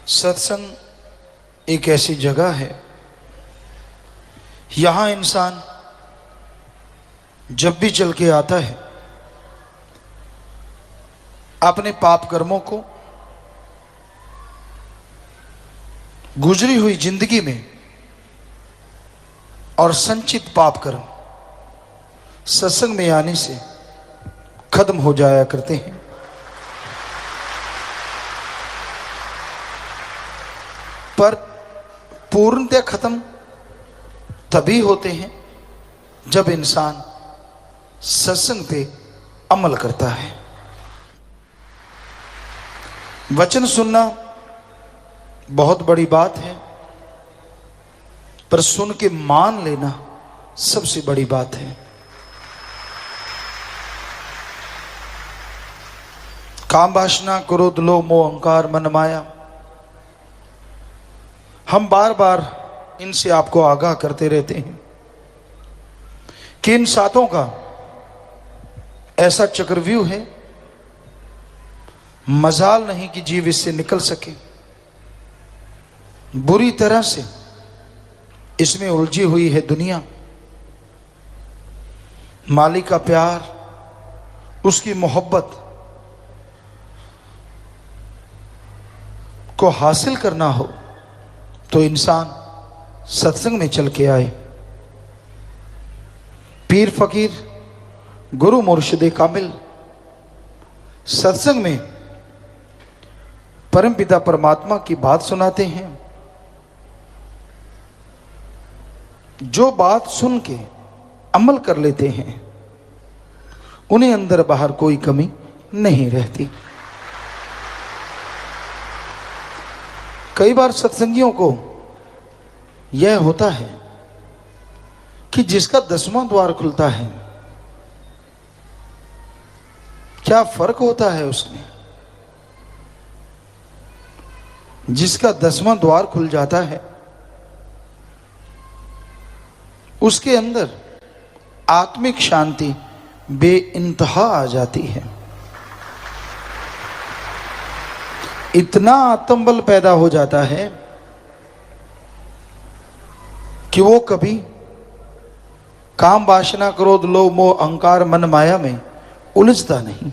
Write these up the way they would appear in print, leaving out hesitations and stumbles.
सत्संग एक ऐसी जगह है, यहां इंसान जब भी चल के आता है अपने पाप कर्मों को, गुजरी हुई जिंदगी में और संचित पाप कर्म सत्संग में आने से खत्म हो जाया करते हैं। पर पूर्णतः खत्म तभी होते हैं जब इंसान सत्संग पे अमल करता है। वचन सुनना बहुत बड़ी बात है, पर सुन के मान लेना सबसे बड़ी बात है। काम वासना क्रोध लोभ मोह अहंकार मन माया, हम बार बार इनसे आपको आगाह करते रहते हैं कि इन सातों का ऐसा चक्रव्यूह है, मजाल नहीं कि जीव इससे निकल सके। बुरी तरह से इसमें उलझी हुई है दुनिया। मालिक का प्यार, उसकी मोहब्बत को हासिल करना हो तो इंसान सत्संग में चल के आए। पीर फकीर गुरु मुर्शिदे कामिल सत्संग में परमपिता परमात्मा की बात सुनाते हैं। जो बात सुन के अमल कर लेते हैं उन्हें अंदर बाहर कोई कमी नहीं रहती। कई बार सत्संगियों को यह होता है कि जिसका 10वां द्वार खुलता है, क्या फर्क होता है उसमें। जिसका 10वां द्वार खुल जाता है उसके अंदर आत्मिक शांति बेइंतहा आ जाती है। इतना आत्मबल पैदा हो जाता है कि वो कभी काम वासना क्रोध लोभ मोह अहंकार मन माया में उलझता नहीं।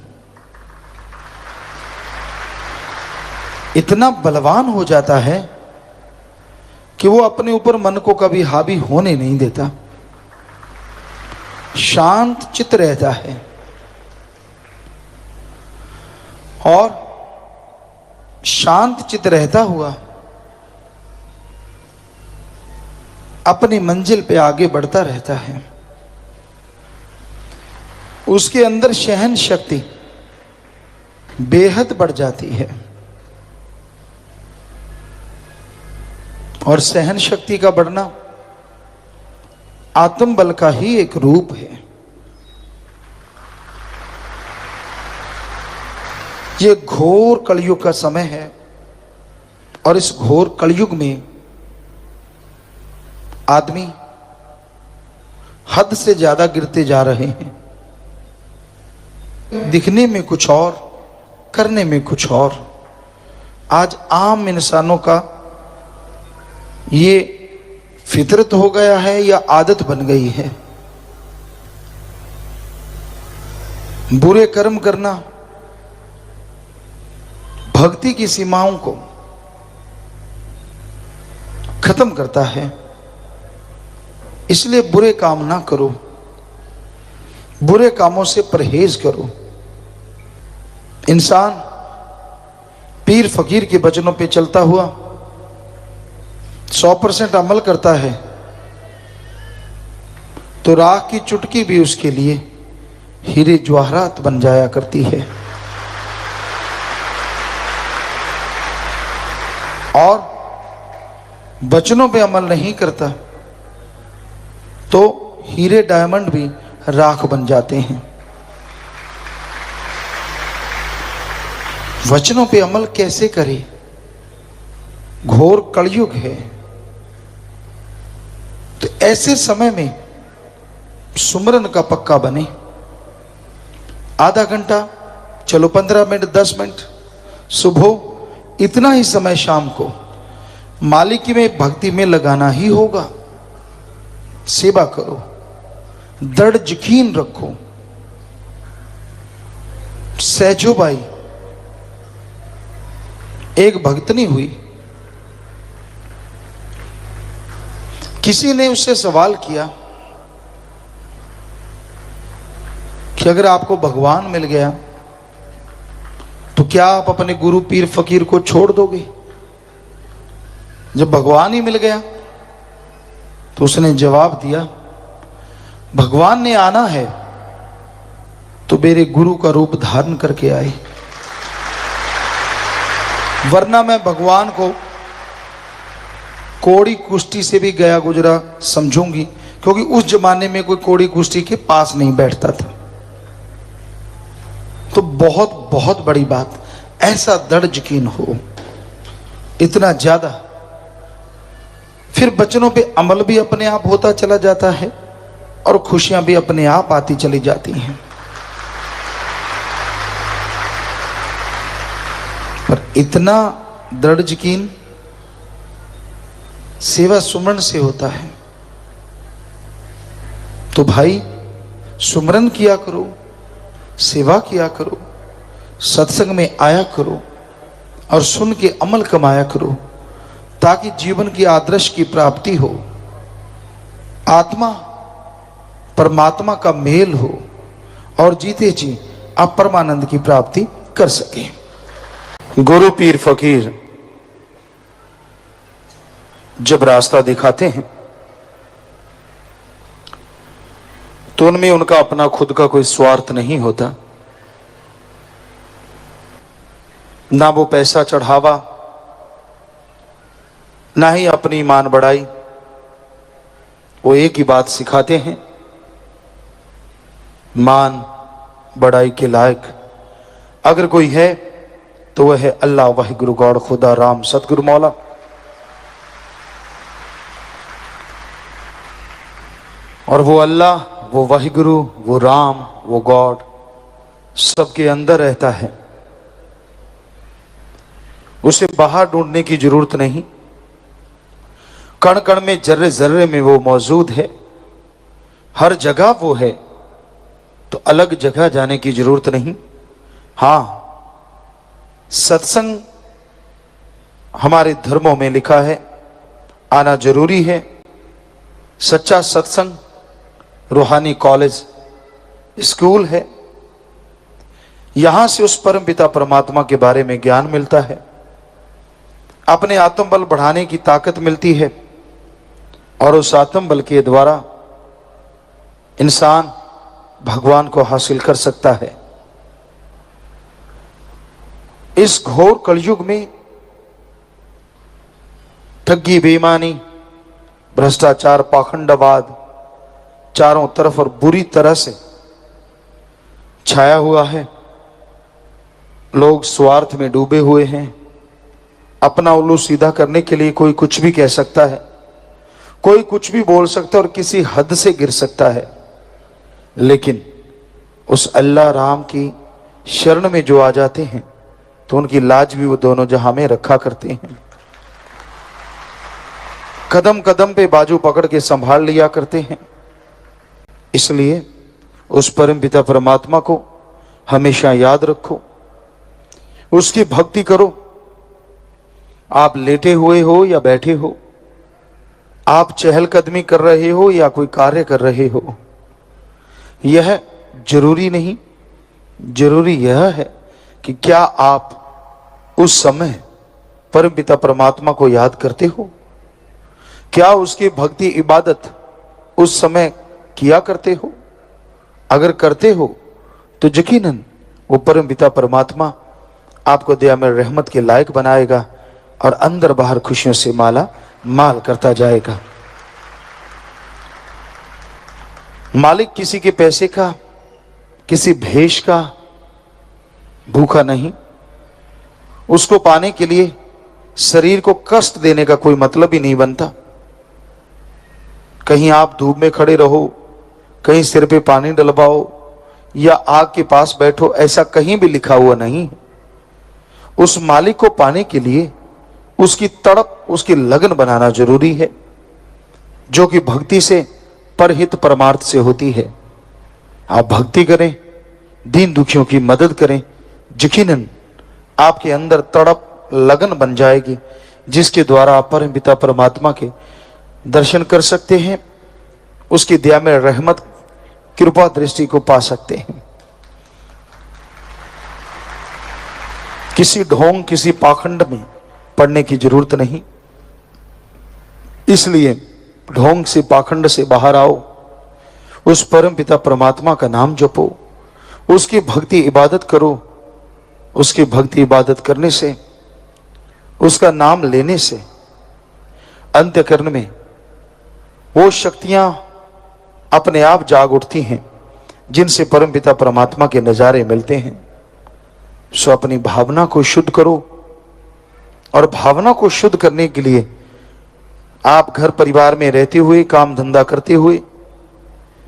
इतना बलवान हो जाता है कि वो अपने ऊपर मन को कभी हावी होने नहीं देता, शांत चित्त रहता है और शांत चित्त रहता हुआ अपनी मंजिल पे आगे बढ़ता रहता है। उसके अंदर सहन शक्ति बेहद बढ़ जाती है और सहन शक्ति का बढ़ना आत्मबल का ही एक रूप है। ये घोर कलयुग का समय है और इस घोर कलयुग में आदमी हद से ज्यादा गिरते जा रहे हैं। दिखने में कुछ और, करने में कुछ और। आज आम इंसानों का ये फितरत हो गया है या आदत बन गई है। बुरे कर्म करना भक्ति की सीमाओं को खत्म करता है। इसलिए बुरे काम ना करो, बुरे कामों से परहेज करो। इंसान पीर फकीर के वचनों पे चलता हुआ 100% अमल करता है तो राख की चुटकी भी उसके लिए हीरे जवाहरात बन जाया करती है। और वचनों पे अमल नहीं करता तो हीरे डायमंड भी राख बन जाते हैं। वचनों पे अमल कैसे करे? घोर कलयुग है, तो ऐसे समय में सुमरन का पक्का बने। आधा घंटा, चलो 15 मिनट, 10 मिनट, सुबह इतना ही समय शाम को मालिक की में भक्ति में लगाना ही होगा। सेवा करो, दृढ़ यकीन रखो। सहजोबाई एक भक्तनी हुई, किसी ने उससे सवाल किया कि अगर आपको भगवान मिल गया तो क्या आप अपने गुरु पीर फकीर को छोड़ दोगे? जब भगवान ही मिल गया तो उसने जवाब दिया, भगवान ने आना है तो मेरे गुरु का रूप धारण करके आए, वरना मैं भगवान को कोड़ी कुश्ती से भी गया गुजरा समझूंगी, क्योंकि उस जमाने में कोई कोड़ी कुश्ती के पास नहीं बैठता था। तो बहुत बहुत बड़ी बात, ऐसा दृढ़ यकीन हो, इतना ज्यादा, फिर बचनों पे अमल भी अपने आप होता चला जाता है और खुशियां भी अपने आप आती चली जाती हैं। पर इतना दृढ़ यकीन सेवा सुमरन से होता है। तो भाई सुमरन किया करो, सेवा किया करो, सत्संग में आया करो और सुन के अमल कमाया करो, ताकि जीवन की आदर्श की प्राप्ति हो, आत्मा परमात्मा का मेल हो और जीते जी आप परमानंद की प्राप्ति कर सके। गुरु पीर फकीर जब रास्ता दिखाते हैं तो उनमें उनका अपना खुद का कोई स्वार्थ नहीं होता, ना वो पैसा चढ़ावा, ना ही अपनी ईमान बढ़ाई। वो एक ही बात सिखाते हैं, मान बढ़ाई के लायक अगर कोई है तो वह है अल्लाह वाहिगुरु गॉड खुदा राम सतगुरु मौला। और वो अल्लाह, वो वाहिगुरु, वो राम, वो गॉड सबके अंदर रहता है, उसे बाहर ढूंढने की जरूरत नहीं। कण कण में, जर्रे जर्रे में वो मौजूद है, हर जगह वो है, तो अलग जगह जाने की जरूरत नहीं। हां, सत्संग हमारे धर्मों में लिखा है आना जरूरी है। सच्चा सत्संग रूहानी कॉलेज स्कूल है, यहां से उस परम पिता परमात्मा के बारे में ज्ञान मिलता है, अपने आत्मबल बढ़ाने की ताकत मिलती है और उस आत्मबल के द्वारा इंसान भगवान को हासिल कर सकता है। इस घोर कलयुग में ठगी, बेईमानी, भ्रष्टाचार, पाखंडवाद चारों तरफ और बुरी तरह से छाया हुआ है। लोग स्वार्थ में डूबे हुए हैं, अपना उल्लू सीधा करने के लिए कोई कुछ भी कह सकता है, कोई कुछ भी बोल सकता है और किसी हद से गिर सकता है। लेकिन उस अल्लाह राम की शरण में जो आ जाते हैं तो उनकी लाज भी वो दोनों जहां में रखा करते हैं, कदम कदम पे बाजू पकड़ के संभाल लिया करते हैं। इसलिए उस परम पिता परमात्मा को हमेशा याद रखो, उसकी भक्ति करो। आप लेटे हुए हो या बैठे हो, आप चहलकदमी कर रहे हो या कोई कार्य कर रहे हो, यह जरूरी नहीं। जरूरी यह है कि क्या आप उस समय परम पिता परमात्मा को याद करते हो, क्या उसकी भक्ति इबादत उस समय किया करते हो। अगर करते हो तो यकीनन वो परम पिता परमात्मा आपको दया में रहमत के लायक बनाएगा और अंदर बाहर खुशियों से माला माल करता जाएगा। मालिक किसी के पैसे का, किसी भेष का भूखा नहीं। उसको पाने के लिए शरीर को कष्ट देने का कोई मतलब ही नहीं बनता। कहीं आप धूप में खड़े रहो, कहीं सिर पे पानी डलवाओ या आग के पास बैठो, ऐसा कहीं भी लिखा हुआ नहीं। उस मालिक को पाने के लिए उसकी तड़प, उसकी लगन बनाना जरूरी है, जो कि भक्ति से परहित परमार्थ से होती है। आप भक्ति करें, दीन दुखियों की मदद करें, यकीनन आपके अंदर तड़प लगन बन जाएगी, जिसके द्वारा आप परम पिता परमात्मा के दर्शन कर सकते हैं, उसकी दया में रहमत कृपा दृष्टि को पा सकते हैं। किसी ढोंग, किसी पाखंड में पड़ने की जरूरत नहीं। इसलिए ढोंग से, पाखंड से बाहर आओ, उस परम पिता परमात्मा का नाम जपो, उसकी भक्ति इबादत करो। उसकी भक्ति इबादत करने से, उसका नाम लेने से अंतःकरण में वो शक्तियां अपने आप जाग उठती हैं जिनसे परम पिता परमात्मा के नजारे मिलते हैं। सो अपनी भावना को शुद्ध करो, और भावना को शुद्ध करने के लिए आप घर परिवार में रहते हुए, काम धंधा करते हुए,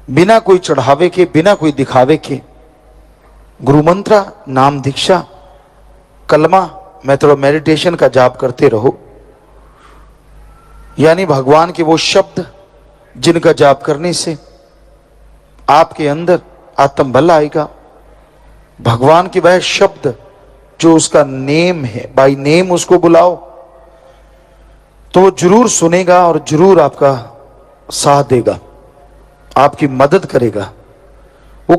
बिना कोई चढ़ावे के, बिना कोई दिखावे के, गुरु मंत्र, नाम दीक्षा, कलमा, मेथड मेडिटेशन का जाप करते रहो। यानी भगवान के वो शब्द जिनका जाप करने से आपके अंदर आत्म बल आएगा। भगवान के वह शब्द जो उसका नेम है, बाई नेम उसको बुलाओ तो वो जरूर सुनेगा और जरूर आपका साथ देगा, आपकी मदद करेगा। वो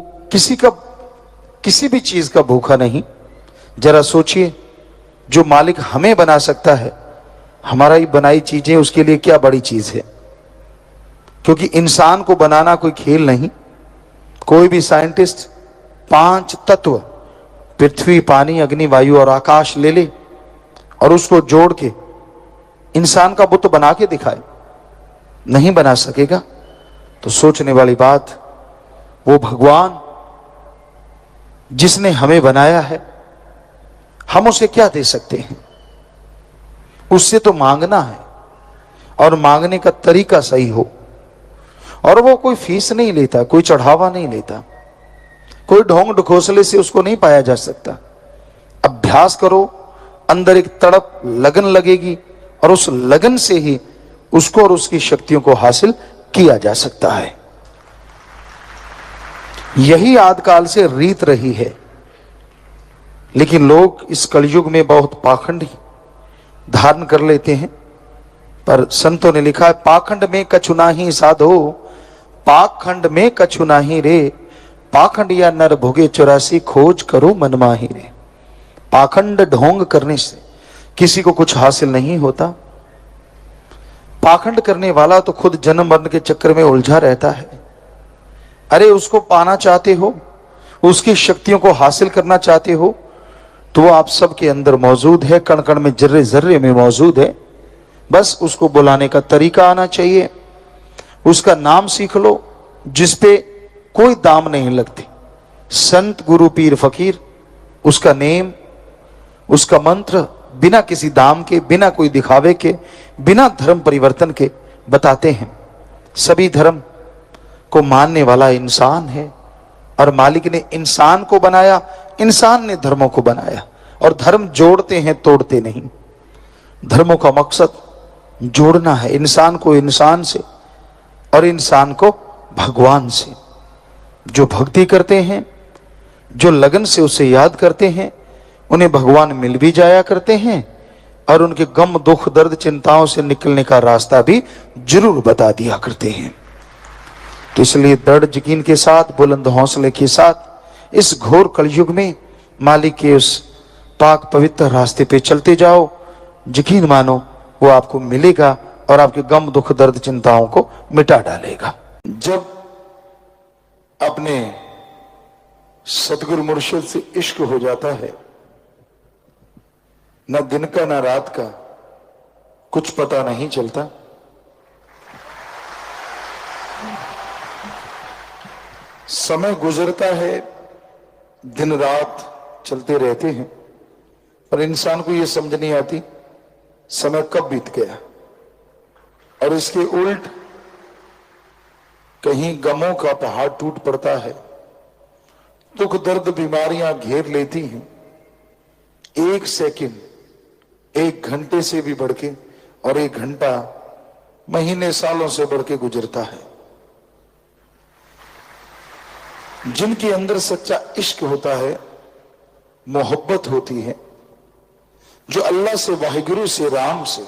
किसी भी चीज का भूखा नहीं। जरा सोचिए, जो मालिक हमें बना सकता है, हमारा ही बनाई चीजें उसके लिए क्या बड़ी चीज है। क्योंकि इंसान को बनाना कोई खेल नहीं। कोई भी साइंटिस्ट 5 तत्व, पृथ्वी, पानी, अग्नि, वायु और आकाश ले ले और उसको जोड़ के इंसान का बुत बना के दिखाए, नहीं बना सकेगा। तो सोचने वाली बात, वो भगवान जिसने हमें बनाया है, हम उसे क्या दे सकते हैं? उससे तो मांगना है, और मांगने का तरीका सही हो। और वो कोई फीस नहीं लेता, कोई चढ़ावा नहीं लेता, कोई ढोंग ढकोसले से उसको नहीं पाया जा सकता। अभ्यास करो, अंदर एक तड़प, लगन लगेगी, और उस लगन से ही उसको और उसकी शक्तियों को हासिल किया जा सकता है। यही आदिकाल से रीत रही है। लेकिन लोग इस कलयुग में बहुत पाखंड धारण कर लेते हैं। पर संतों ने लिखा है, पाखंड में कछु नाही साधो, पाखंड में कछु नाही रे, पाखंड या नर भोगे 84 खोज करो मन माही रे। पाखंड ढोंग करने से किसी को कुछ हासिल नहीं होता। पाखंड करने वाला तो खुद जन्म मरण के चक्कर में उलझा रहता है। अरे उसको पाना चाहते हो, उसकी शक्तियों को हासिल करना चाहते हो, तो वो आप सबके अंदर मौजूद है, कण कण में, जर्रे जर्रे में मौजूद है। बस उसको बुलाने का तरीका आना चाहिए। उसका नाम सीख लो, जिसपे कोई दाम नहीं लगती। संत, गुरु, पीर, फकीर, उसका नेम, उसका मंत्र बिना किसी दाम के, बिना कोई दिखावे के, बिना धर्म परिवर्तन के बताते हैं। सभी धर्म को मानने वाला इंसान है, और मालिक ने इंसान को बनाया, इंसान ने धर्मों को बनाया। और धर्म जोड़ते हैं, तोड़ते नहीं। धर्मों का मकसद जोड़ना है, इंसान को इंसान से और इंसान को भगवान से। जो भक्ति करते हैं, जो लगन से उसे याद करते हैं, उन्हें भगवान मिल भी जाया करते हैं, और उनके गम, दुख, दर्द, चिंताओं से निकलने का रास्ता भी जरूर बता दिया करते हैं। तो इसलिए दृढ़ यकीन के साथ, बुलंद हौसले के साथ इस घोर कलयुग में मालिक के उस पाक पवित्र रास्ते पे चलते जाओ। यकीन मानो वो आपको मिलेगा और आपके गम, दुख, दर्द, चिंताओं को मिटा डालेगा। जब अपने सतगुरु मुर्शिद से इश्क हो जाता है, न दिन का न रात का कुछ पता नहीं चलता। समय गुजरता है, दिन रात चलते रहते हैं, पर इंसान को यह समझ नहीं आती समय कब बीत गया। और इसके उल्ट कहीं गमों का पहाड़ टूट पड़ता है, दुख, दर्द, बीमारियां घेर लेती हैं, एक सेकंड एक घंटे से भी बढ़ के, और एक घंटा महीने सालों से बढ़ के गुजरता है। जिनके अंदर सच्चा इश्क होता है, मोहब्बत होती है, जो अल्लाह से, वाहिगुरु से, राम से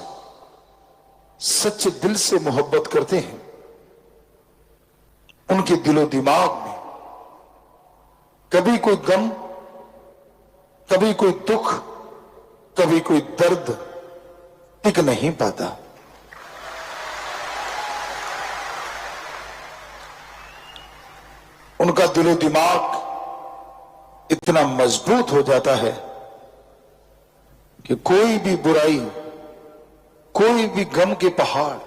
सच्चे दिल से मोहब्बत करते हैं, उनके दिलो दिमाग में कभी कोई गम, कभी कोई दुख, कभी कोई दर्द टिक नहीं पाता। उनका दिलो दिमाग इतना मजबूत हो जाता है कि कोई भी बुराई, कोई भी गम के पहाड़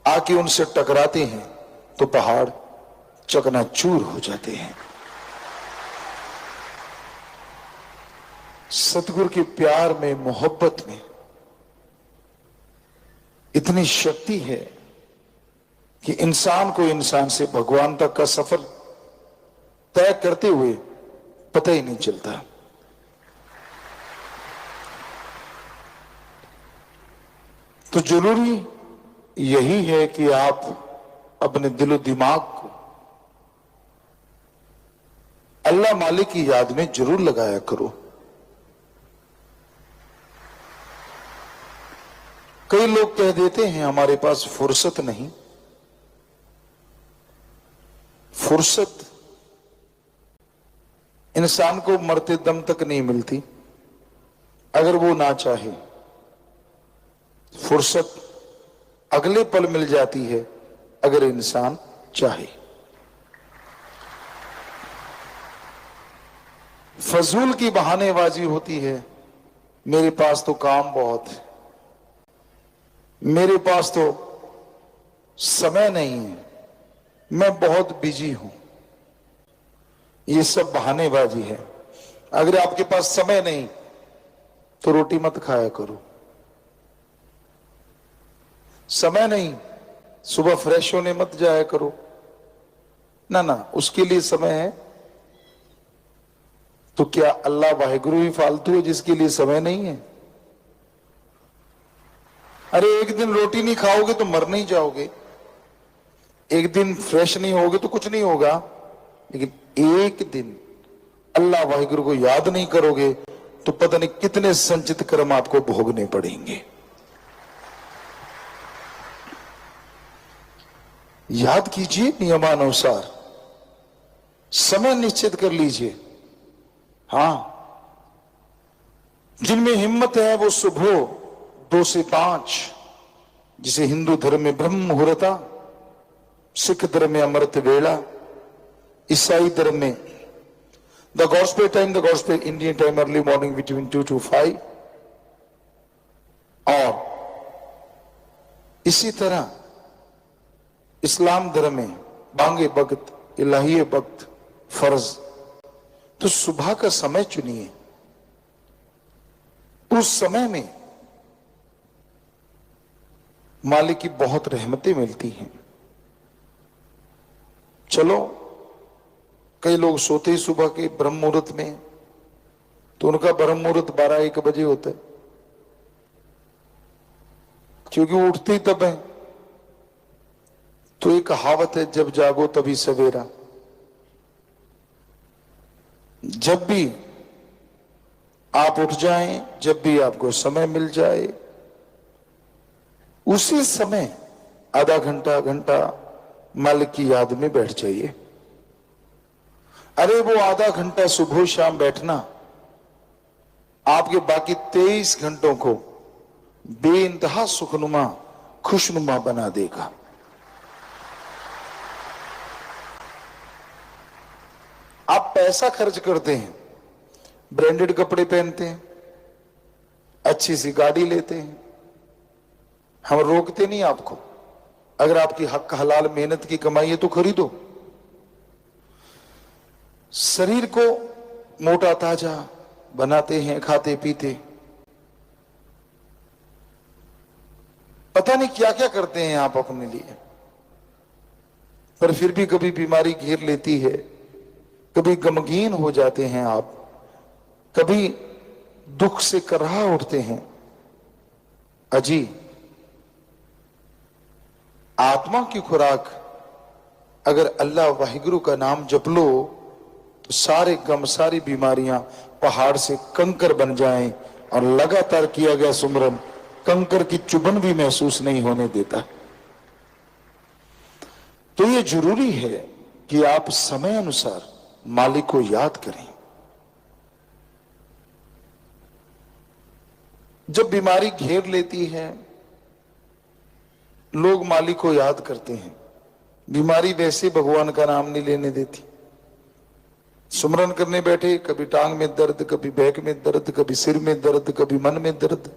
आके उनसे टकराते हैं तो पहाड़ चकनाचूर हो जाते हैं। सतगुरु के प्यार में, मोहब्बत में इतनी शक्ति है कि इंसान को इंसान से भगवान तक का सफर तय करते हुए पता ही नहीं चलता। तो जरूरी यही है कि आप अपने दिलो दिमाग को अल्लाह मालिक की याद में जरूर लगाया करो। कई लोग कह देते हैं हमारे पास फुर्सत नहीं। फुर्सत इंसान को मरते दम तक नहीं मिलती अगर वो ना चाहे। फुर्सत अगले पल मिल जाती है अगर इंसान चाहे। फजूल की बहानेबाजी होती है, मेरे पास तो काम बहुत है, मेरे पास तो समय नहीं है, मैं बहुत बिजी हूं। ये सब बहानेबाजी है। अगर आपके पास समय नहीं तो रोटी मत खाया करो। समय नहीं, सुबह फ्रेश होने मत जाया करो। ना ना, उसके लिए समय है। तो क्या अल्लाह वाहिगुरु ही फालतू है जिसके लिए समय नहीं है? अरे एक दिन रोटी नहीं खाओगे तो मर नहीं जाओगे, एक दिन फ्रेश नहीं होगे तो कुछ नहीं होगा, लेकिन एक दिन अल्लाह वाहिगुरु को याद नहीं करोगे तो पता नहीं कितने संचित कर्म आपको भोगने पड़ेंगे। याद कीजिए, नियमानुसार समय निश्चित कर लीजिए। हां, जिनमें हिम्मत है वो सुबह 2 से 5, जिसे हिंदू धर्म में ब्रह्म मुहूर्ता, सिख धर्म में अमृत वेला, ईसाई धर्म में the gospel time, the gospel Indian time early morning between 2 to 5, और इसी तरह इस्लाम धर्म में बांगे वक्त, इलाही वक्त, फर्ज। तो सुबह का समय चुनिए। उस समय में मालिक की बहुत रहमतें मिलती हैं। चलो, कई लोग सोते ही सुबह के ब्रह्म मुहूर्त में, तो उनका ब्रह्म मुहूर्त 12-1 बजे होता है, क्योंकि वो उठते ही तब है। तो एक कहावत है, जब जागो तभी सवेरा। जब भी आप उठ जाएं, जब भी आपको समय मिल जाए, उसी समय आधा घंटा घंटा मालिक की याद में बैठ जाइए। अरे वो आधा घंटा सुबह शाम बैठना आपके बाकी 23 घंटों को बेइंतहा सुखनुमा, खुशनुमा बना देगा। आप पैसा खर्च करते हैं, ब्रांडेड कपड़े पहनते हैं, अच्छी सी गाड़ी लेते हैं, हम रोकते नहीं आपको। अगर आपकी हक हलाल मेहनत की कमाई है तो खरीदो। शरीर को मोटा ताजा बनाते हैं, खाते पीते, पता नहीं क्या क्या करते हैं आप अपने लिए, पर फिर भी कभी बीमारी घेर लेती है, कभी गमगीन हो जाते हैं आप, कभी दुख से कर्हा उठते हैं। अजी, आत्मा की खुराक अगर अल्लाह वाहिगुरु का नाम जप लो तो सारे गम, सारी बीमारियां पहाड़ से कंकर बन जाएं और लगातार किया गया सुमरन कंकर की चुभन भी महसूस नहीं होने देता। तो ये जरूरी है कि आप समय अनुसार मालिक को याद करें। जब बीमारी घेर लेती है, लोग मालिक को याद करते हैं। बीमारी वैसे भगवान का नाम नहीं लेने देती। सुमरन करने बैठे, कभी टांग में दर्द, कभी बैक में दर्द, कभी सिर में दर्द, कभी मन में दर्द।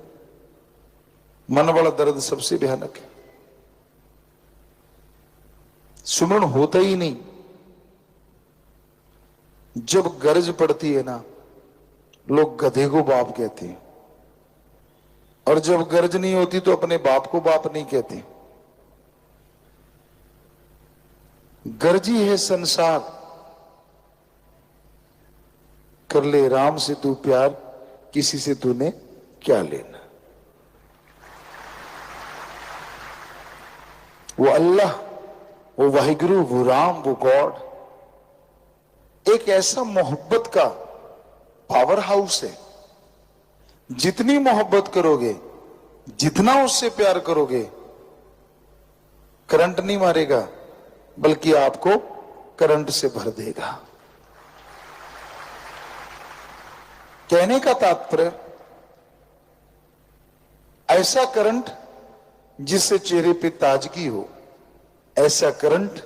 मन वाला दर्द सबसे भयानक है। सुमरन होता ही नहीं। जब गरज पड़ती है ना, लोग गधे को बाप कहते हैं, और जब गरज नहीं होती तो अपने बाप को बाप नहीं कहते। गरजी है संसार, कर ले राम से तू प्यार, किसी से तूने क्या लेना। वो अल्लाह, वो वाहिगुरु, वो राम, वो गॉड एक ऐसा मोहब्बत का पावर हाउस है। जितनी मोहब्बत करोगे, जितना उससे प्यार करोगे, करंट नहीं मारेगा बल्कि आपको करंट से भर देगा। कहने का तात्पर्य, ऐसा करंट जिससे चेहरे पे ताजगी हो, ऐसा करंट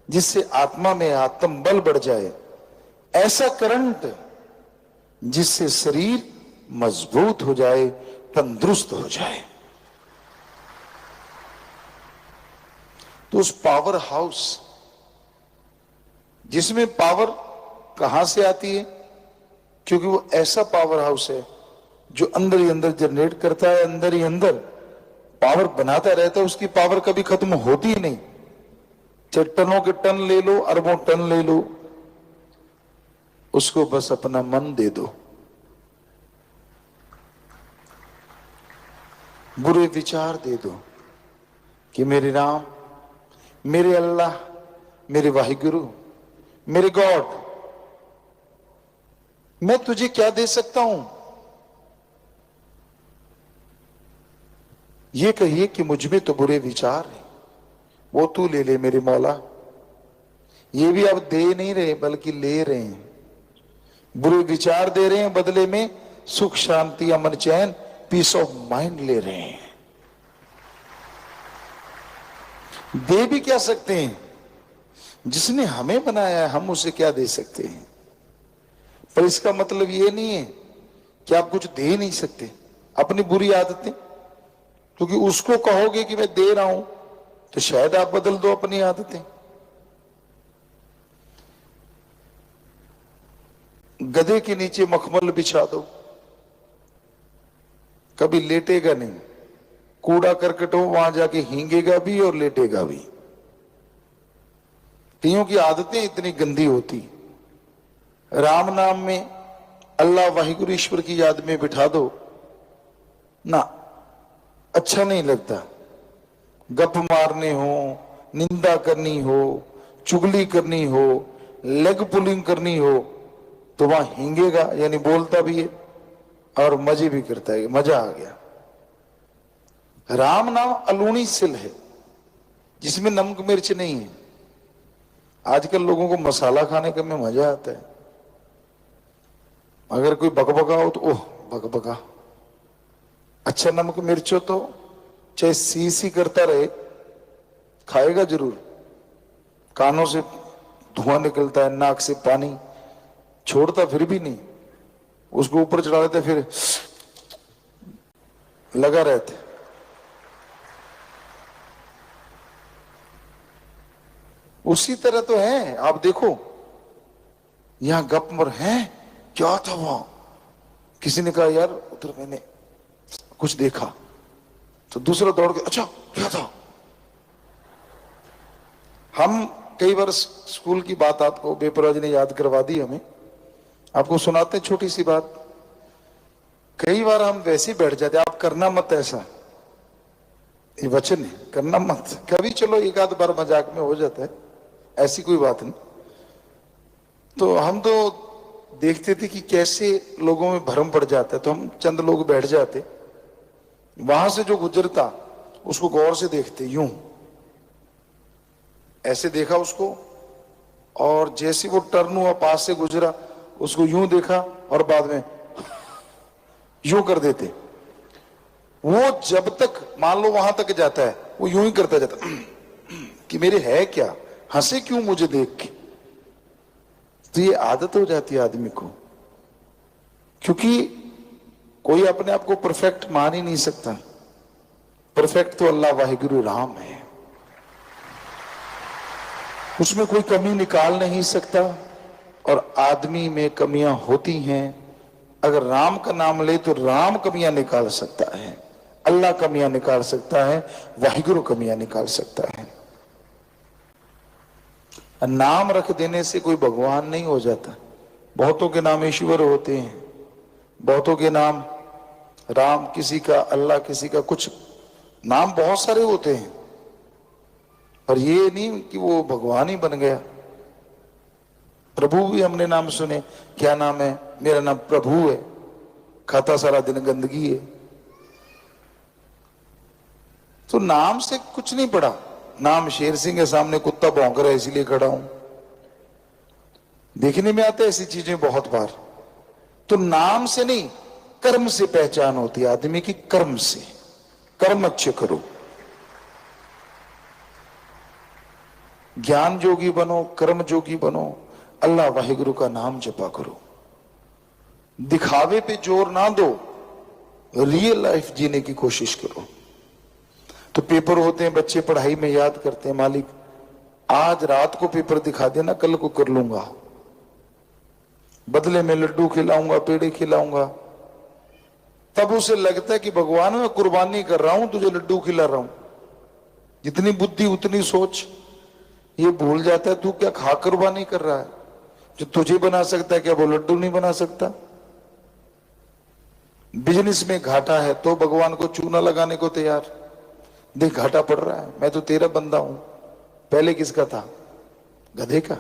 जिससे आत्मा में आत्म बल बढ़ जाए, ऐसा करंट जिससे शरीर मजबूत हो जाए, तंदुरुस्त हो जाए। तो उस पावर हाउस, जिसमें पावर कहां से आती है? क्योंकि वो ऐसा पावर हाउस है जो अंदर ही अंदर जनरेट करता है, अंदर ही अंदर पावर बनाता रहता है। उसकी पावर कभी खत्म होती ही नहीं। चाहे टनों के टन ले लो, अरबों टन ले लो, उसको बस अपना मन दे दो, बुरे विचार दे दो कि मेरे राम, मेरे अल्लाह, मेरे वाहिगुरु, मेरे गॉड, मैं तुझे क्या दे सकता हूं? ये कहिए कि मुझ में तो बुरे विचार हैं, वो तू ले ले मेरे मौला। ये भी अब दे नहीं रहे बल्कि ले रहे हैं। बुरे विचार दे रहे हैं, बदले में सुख, शांति, अमन, चैन, पीस ऑफ माइंड ले रहे हैं। दे भी क्या सकते हैं? जिसने हमें बनाया है, हम उसे क्या दे सकते हैं? पर इसका मतलब ये नहीं है कि आप कुछ दे नहीं सकते। अपनी बुरी आदतें, क्योंकि उसको कहोगे कि मैं दे रहा हूं तो शायद आप बदल दो अपनी आदतें। गधे के नीचे मखमल बिछा दो, कभी लेटेगा नहीं। कूड़ा करकट हो, वहां जाके हींगेगा भी और लेटेगा भी। कईयों की आदतें इतनी गंदी होती। राम नाम में अल्लाह वाहिगुरु ईश्वर की याद में बिठा दो ना, अच्छा नहीं लगता। गप मारने हो, निंदा करनी हो, चुगली करनी हो, लेग पुलिंग करनी हो, तो वहां हींगेगा, यानी बोलता भी है और मजे भी करता है। मजा आ गया। राम नाम अलूणी सिल है जिसमें नमक मिर्च नहीं है। आजकल लोगों को मसाला खाने का में मजा आता है। अगर कोई बकबका हो तो ओह बकबका, अच्छा नमक मिर्च हो तो चाहे सी सी करता रहे, खाएगा जरूर। कानों से धुआं निकलता है, नाक से पानी छोड़ता फिर भी नहीं, उसको ऊपर चढ़ा लेते, फिर लगा रहते। उसी तरह तो है। आप देखो यहां गप मर है, क्या था वहां? किसी ने कहा यार उधर मैंने कुछ देखा, तो दूसरा दौड़ के अच्छा क्या था? हम कई बार स्कूल की बात आपको बेपरवाह ने याद करवा दी हमें, आपको सुनाते हैं छोटी सी बात। कई बार हम वैसे ही बैठ जाते, आप करना मत ऐसा, ये वचन है, करना मत। कभी चलो एक आध बार मजाक में हो जाता है, ऐसी कोई बात नहीं। तो हम तो देखते थे कि कैसे लोगों में भ्रम पड़ जाता है, तो हम चंद लोग बैठ जाते, वहां से जो गुजरता उसको गौर से देखते, यूं ऐसे देखा उसको, और जैसे वो टर्न हुआ पास से गुजरा उसको यूं देखा और बाद में यूं कर देते। वो जब तक मान लो वहां तक जाता है वो यूं ही करता जाता कि मेरे है क्या, हंसे क्यों मुझे देख के। तो ये आदत हो जाती है आदमी को, क्योंकि कोई अपने आप को परफेक्ट मान ही नहीं सकता। परफेक्ट तो अल्लाह वाहिगुरु राम है, उसमें कोई कमी निकाल नहीं सकता। और आदमी में कमियां होती हैं, अगर राम का नाम ले तो राम कमियां निकाल सकता है, अल्लाह कमियां निकाल सकता है, वाहिगुरु कमियां निकाल सकता है। नाम रख देने से कोई भगवान नहीं हो जाता। बहुतों के नाम ईश्वर होते हैं, बहुतों के नाम राम, किसी का अल्लाह, किसी का कुछ, नाम बहुत सारे होते हैं, पर ये नहीं कि वो भगवान ही बन गया। प्रभु भी हमने नाम सुने, क्या नाम है, मेरा नाम प्रभु है, खाता सारा दिन गंदगी है। तो नाम से कुछ नहीं पड़ा। नाम शेर सिंह के सामने कुत्ता भौंक रहा है इसलिए खड़ा हूं, देखने में आता है ऐसी चीजें बहुत बार। तो नाम से नहीं, कर्म से पहचान होती है आदमी की, कर्म से। कर्म अच्छे करो, ज्ञान जोगी बनो, कर्म जोगी बनो, अल्लाह वाहिगुरु का नाम जपा करो। दिखावे पे जोर ना दो, रियल लाइफ जीने की कोशिश करो। तो पेपर होते हैं, बच्चे पढ़ाई में याद करते हैं, मालिक आज रात को पेपर दिखा देना, कल को कर लूंगा, बदले में लड्डू खिलाऊंगा, पेड़े खिलाऊंगा। तब उसे लगता है कि भगवान मैं कुर्बानी कर रहा हूं, तुझे लड्डू खिला रहा हूं। जितनी बुद्धि उतनी सोच। ये भूल जाता है तू क्या खा कुर्बानी कर रहा है, जो तुझे बना सकता है क्या वो लड्डू नहीं बना सकता। बिजनेस में घाटा है तो भगवान को चूना लगाने को तैयार, देख घाटा पड़ रहा है, मैं तो तेरा बंदा हूं। पहले किसका था, गधे का।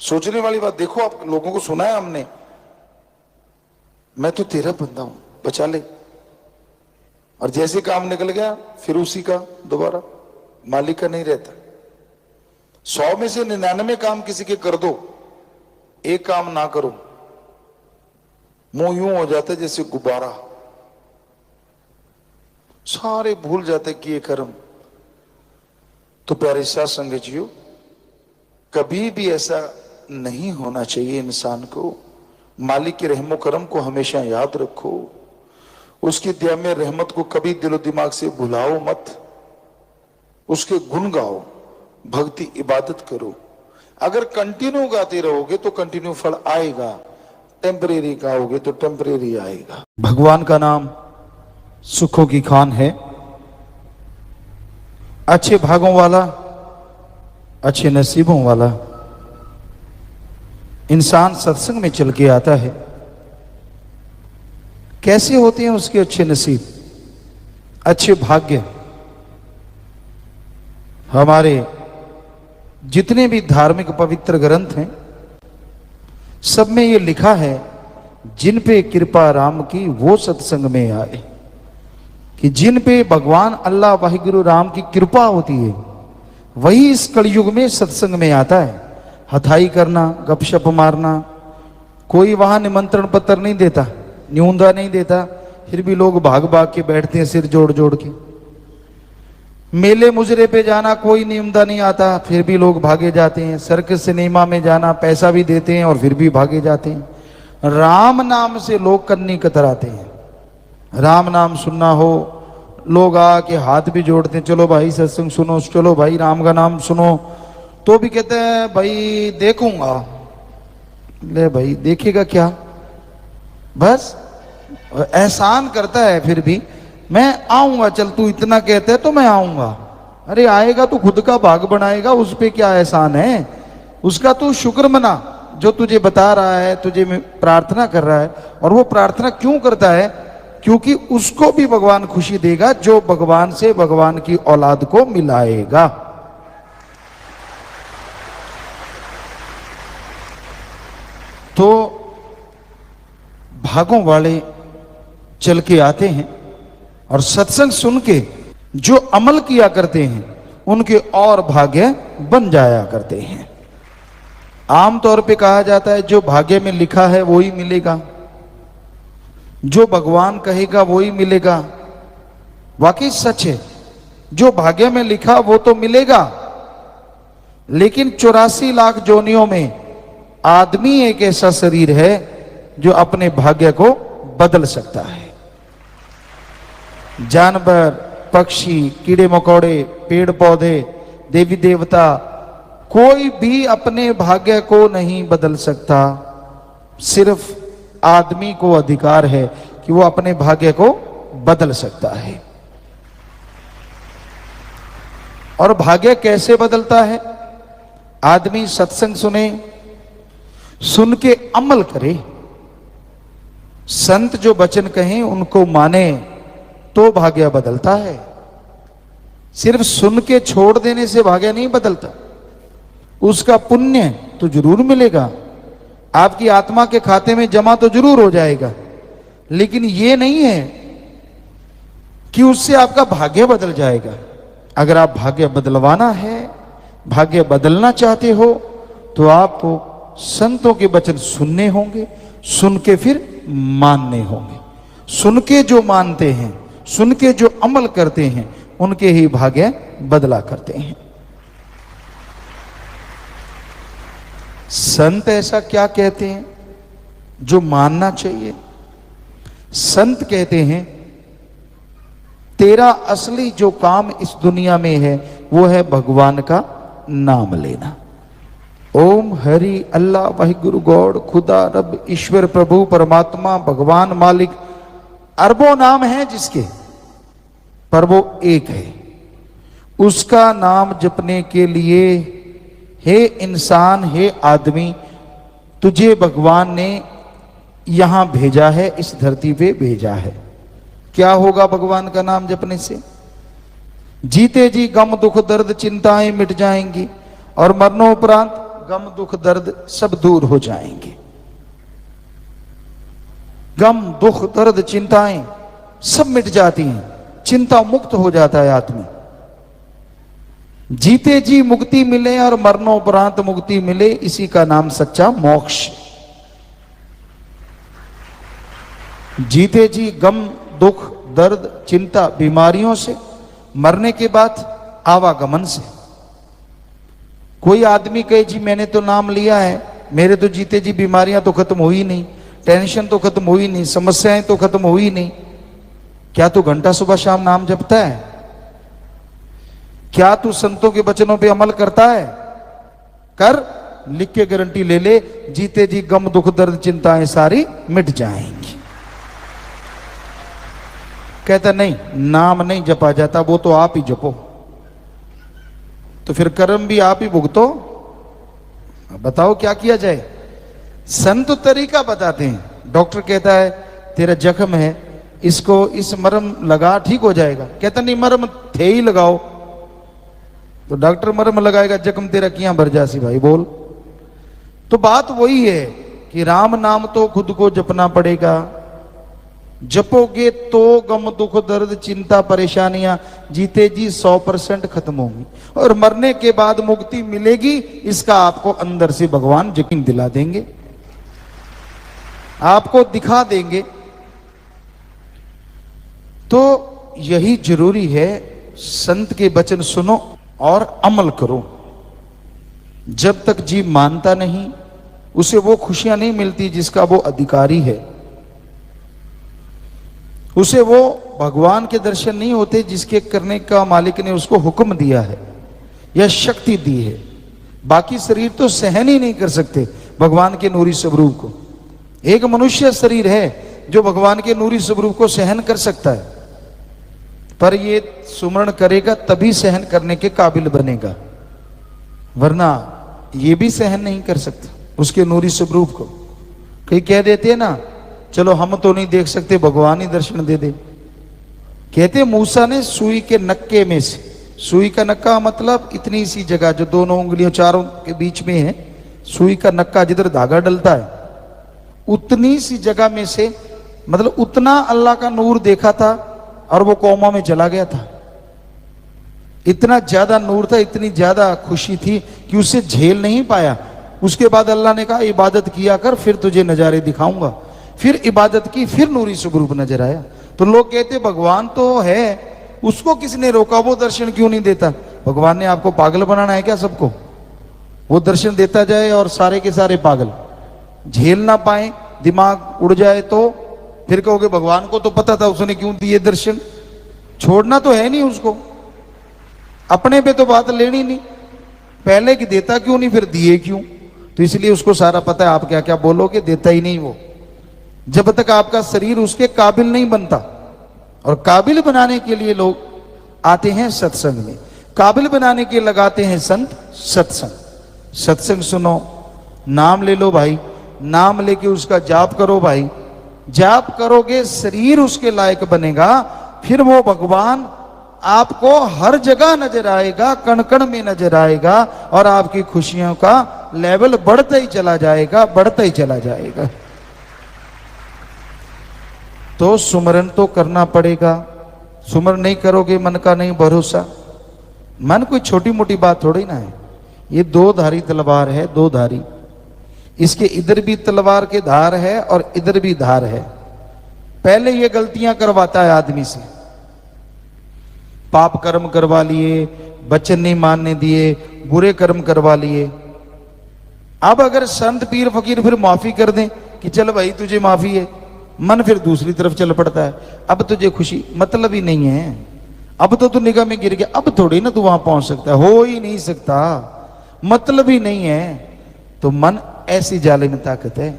सोचने वाली बात, देखो आप लोगों को सुना है हमने, मैं तो तेरा बंदा हूं, बचा ले। और जैसे काम निकल गया फिर उसी का दोबारा, मालिक का नहीं रहता। 100 में से 99 काम किसी के कर दो, एक काम ना करो, मुंह यूं हो जाता है जैसे गुब्बारा, सारे भूल जाते कि ये कर्म। तो प्यारे साथ संगतियों, कभी भी ऐसा नहीं होना चाहिए इंसान को। मालिक के रहमो करम को हमेशा याद रखो, उसकी दया में रहमत को कभी दिलो दिमाग से भुलाओ मत, उसके गुण गाओ, भक्ति इबादत करो। अगर कंटिन्यू गाते रहोगे तो कंटिन्यू फल आएगा, टेम्परेरी गाओगे तो टेम्परेरी आएगा। भगवान का नाम सुखों की खान है, अच्छे भागों वाला, अच्छे नसीबों वाला। इंसान सत्संग में चल के आता है, कैसे होते हैं उसके अच्छे नसीब, अच्छे भाग्य। हमारे जितने भी धार्मिक पवित्र ग्रंथ हैं सब में ये लिखा है, जिन पे कृपा राम की वो सत्संग में आए। कि जिन पे भगवान अल्लाह वाहिगुरु राम की कृपा होती है वही इस कलयुग में सत्संग में आता है। हथाई करना, गपशप मारना, कोई वहां निमंत्रण पत्र नहीं देता, न्यूंदा नहीं देता, फिर भी लोग भाग भाग के बैठते हैं सिर जोड़ जोड़ के। मेले मुजरे पे जाना कोई नियमदा नहीं आता, फिर भी लोग भागे जाते हैं। सर्कस सिनेमा में जाना पैसा भी देते हैं और फिर भी भागे जाते हैं। राम नाम से लोग कन्नी कतराते हैं। राम नाम सुनना हो, लोग आके हाथ भी जोड़ते हैं, चलो भाई सत्संग सुनो, चलो भाई राम का नाम सुनो, तो भी कहते हैं भाई देखूंगा। ले भाई देखेगा क्या, बस एहसान करता है, फिर भी मैं आऊंगा, चल तू इतना कहते है तो मैं आऊंगा। अरे आएगा तो खुद का भाग बनाएगा, उस पे क्या एहसान है। उसका तू शुक्र मना जो तुझे बता रहा है, तुझे प्रार्थना कर रहा है, और वो प्रार्थना क्यों करता है? क्योंकि उसको भी भगवान खुशी देगा जो भगवान से भगवान की औलाद को मिलाएगा। तो भागों वाले चल के आते हैं और सत्संग सुन के जो अमल किया करते हैं उनके और भाग्य बन जाया करते हैं। आमतौर पे कहा जाता है जो भाग्य में लिखा है वो ही मिलेगा, जो भगवान कहेगा वो ही मिलेगा। वाकई सच है, जो भाग्य में लिखा वो तो मिलेगा, लेकिन 84 लाख जोनियों में आदमी एक ऐसा शरीर है जो अपने भाग्य को बदल सकता है। जानवर, पक्षी, कीड़े मकोड़े, पेड़ पौधे, देवी देवता, कोई भी अपने भाग्य को नहीं बदल सकता। सिर्फ आदमी को अधिकार है कि वो अपने भाग्य को बदल सकता है। और भाग्य कैसे बदलता है? आदमी सत्संग सुने, सुन के अमल करे, संत जो वचन कहें उनको माने तो भाग्य बदलता है। सिर्फ सुन के छोड़ देने से भाग्य नहीं बदलता, उसका पुण्य तो जरूर मिलेगा, आपकी आत्मा के खाते में जमा तो जरूर हो जाएगा, लेकिन यह नहीं है कि उससे आपका भाग्य बदल जाएगा। अगर आप भाग्य बदलवाना है, भाग्य बदलना चाहते हो, तो आपको संतों के वचन सुनने होंगे, सुन के फिर मानने होंगे। सुन के जो मानते हैं, सुन के जो अमल करते हैं, उनके ही भाग्य बदला करते हैं। संत ऐसा क्या कहते हैं जो मानना चाहिए? संत कहते हैं तेरा असली जो काम इस दुनिया में है वो है भगवान का नाम लेना। ओम हरि अल्लाह वाहिगुरु गॉड, खुदा रब ईश्वर प्रभु परमात्मा भगवान मालिक, अरबों नाम हैं जिसके, पर वो एक है। उसका नाम जपने के लिए हे इंसान, हे आदमी, तुझे भगवान ने यहां भेजा है, इस धरती पे भेजा है। क्या होगा भगवान का नाम जपने से? जीते जी गम दुख दर्द चिंताएं मिट जाएंगी और मरणोपरांत गम दुख दर्द सब दूर हो जाएंगे। गम दुख दर्द चिंताएं सब मिट जाती हैं, चिंता मुक्त हो जाता है आदमी। जीते जी मुक्ति मिले और मरणोपरांत मुक्ति मिले, इसी का नाम सच्चा मोक्ष। जीते जी गम दुख दर्द चिंता बीमारियों से, मरने के बाद आवागमन से। कोई आदमी कहे जी मैंने तो नाम लिया है, मेरे तो जीते जी बीमारियां तो खत्म हुई नहीं, टेंशन तो खत्म हुई नहीं, समस्याएं तो खत्म हुई नहीं। क्या तू घंटा सुबह शाम नाम जपता है? क्या तू संतों के वचनों पे अमल करता है? कर, लिख के गारंटी ले ले, जीते जी गम दुख दर्द चिंताएं सारी मिट जाएंगी। कहता नहीं, नाम नहीं जपा जाता, वो तो आप ही जपो। तो फिर कर्म भी आप ही भुगतो। बताओ क्या किया जाए? संत तरीका बताते हैं। डॉक्टर कहता है तेरा जख्म है, इसको इस मरहम लगा ठीक हो जाएगा। कहता नहीं, मरहम थे ही लगाओ। तो डॉक्टर मरहम लगाएगा, जख्म तेरा किया भर जासी भाई बोल। तो बात वही है कि राम नाम तो खुद को जपना पड़ेगा। जपोगे तो गम दुख दर्द चिंता परेशानियां जीते जी 100% खत्म होंगी और मरने के बाद मुक्ति मिलेगी, इसका आपको अंदर से भगवान यकीन दिला देंगे, आपको दिखा देंगे। तो यही जरूरी है, संत के वचन सुनो और अमल करो। जब तक जीव मानता नहीं, उसे वो खुशियां नहीं मिलती जिसका वो अधिकारी है। उसे वो भगवान के दर्शन नहीं होते जिसके करने का मालिक ने उसको हुक्म दिया है या शक्ति दी है। बाकी शरीर तो सहन ही नहीं कर सकते भगवान के नूरी स्वरूप को। एक मनुष्य शरीर है जो भगवान के नूरी स्वरूप को सहन कर सकता है, पर ये सुमरण करेगा तभी सहन करने के काबिल बनेगा, वरना ये भी सहन नहीं कर सकता उसके नूरी स्वरूप को। कई कह देते हैं ना चलो हम तो नहीं देख सकते, भगवान ही दर्शन दे दे। कहते मूसा ने सुई के नक्के में से, सुई का नक्का मतलब इतनी सी जगह जो दोनों उंगलियों चारों के बीच में है, सुई का नक्का जिधर धागा डलता है, उतनी सी जगह में से, मतलब उतना अल्लाह का नूर देखा था और वो कोमा में चला गया था। इतना ज्यादा नूर था, इतनी ज्यादा खुशी थी कि उसे झेल नहीं पाया। उसके बाद अल्लाह ने कहा इबादत किया कर, फिर तुझे नजारे दिखाऊंगा। फिर इबादत की, फिर नूरी स्वरूप नजर आया। तो लोग कहते भगवान तो है, उसको किसने रोका, वो दर्शन क्यों नहीं देता? भगवान ने आपको पागल बनाना है क्या सबको? वो दर्शन देता जाए और सारे के सारे पागल, झेल ना पाए, दिमाग उड़ जाए, तो फिर कहोगे भगवान को तो पता था, उसने क्यों दिए दर्शन? छोड़ना तो है नहीं उसको, अपने पे तो बात लेनी नहीं। पहले कि देता क्यों नहीं, फिर दिए क्यों? तो इसलिए उसको सारा पता है आप क्या क्या बोलोगे, देता ही नहीं वो, जब तक आपका शरीर उसके काबिल नहीं बनता। और काबिल बनाने के लिए लोग आते हैं सत्संग में, काबिल बनाने के लगाते हैं संत सत्संग। सत्संग सुनो, नाम ले लो भाई, नाम लेके उसका जाप करो भाई। जाप करोगे शरीर उसके लायक बनेगा, फिर वो भगवान आपको हर जगह नजर आएगा, कण कण में नजर आएगा, और आपकी खुशियों का लेवल बढ़ता ही चला जाएगा, बढ़ता ही चला जाएगा। तो सुमरन तो करना पड़ेगा। सुमरन नहीं करोगे, मन का नहीं भरोसा। मन कोई छोटी मोटी बात थोड़ी ना है, ये दो धारी तलवार है, दो धारी। इसके इधर भी तलवार के धार है और इधर भी धार है। पहले ये गलतियां करवाता है आदमी से, पाप कर्म करवा लिए, वचन नहीं मानने दिए, बुरे कर्म करवा लिए। अब अगर संत पीर फकीर फिर माफी कर दें कि चल भाई तुझे माफी है, मन फिर दूसरी तरफ चल पड़ता है। अब तुझे खुशी, मतलब ही नहीं है, अब तो तू निगाह में गिर गया, अब थोड़ी ना तू वहां पहुंच सकता है, हो ही नहीं सकता, मतलब ही नहीं है। तो मन ऐसी जालिम ताकत है,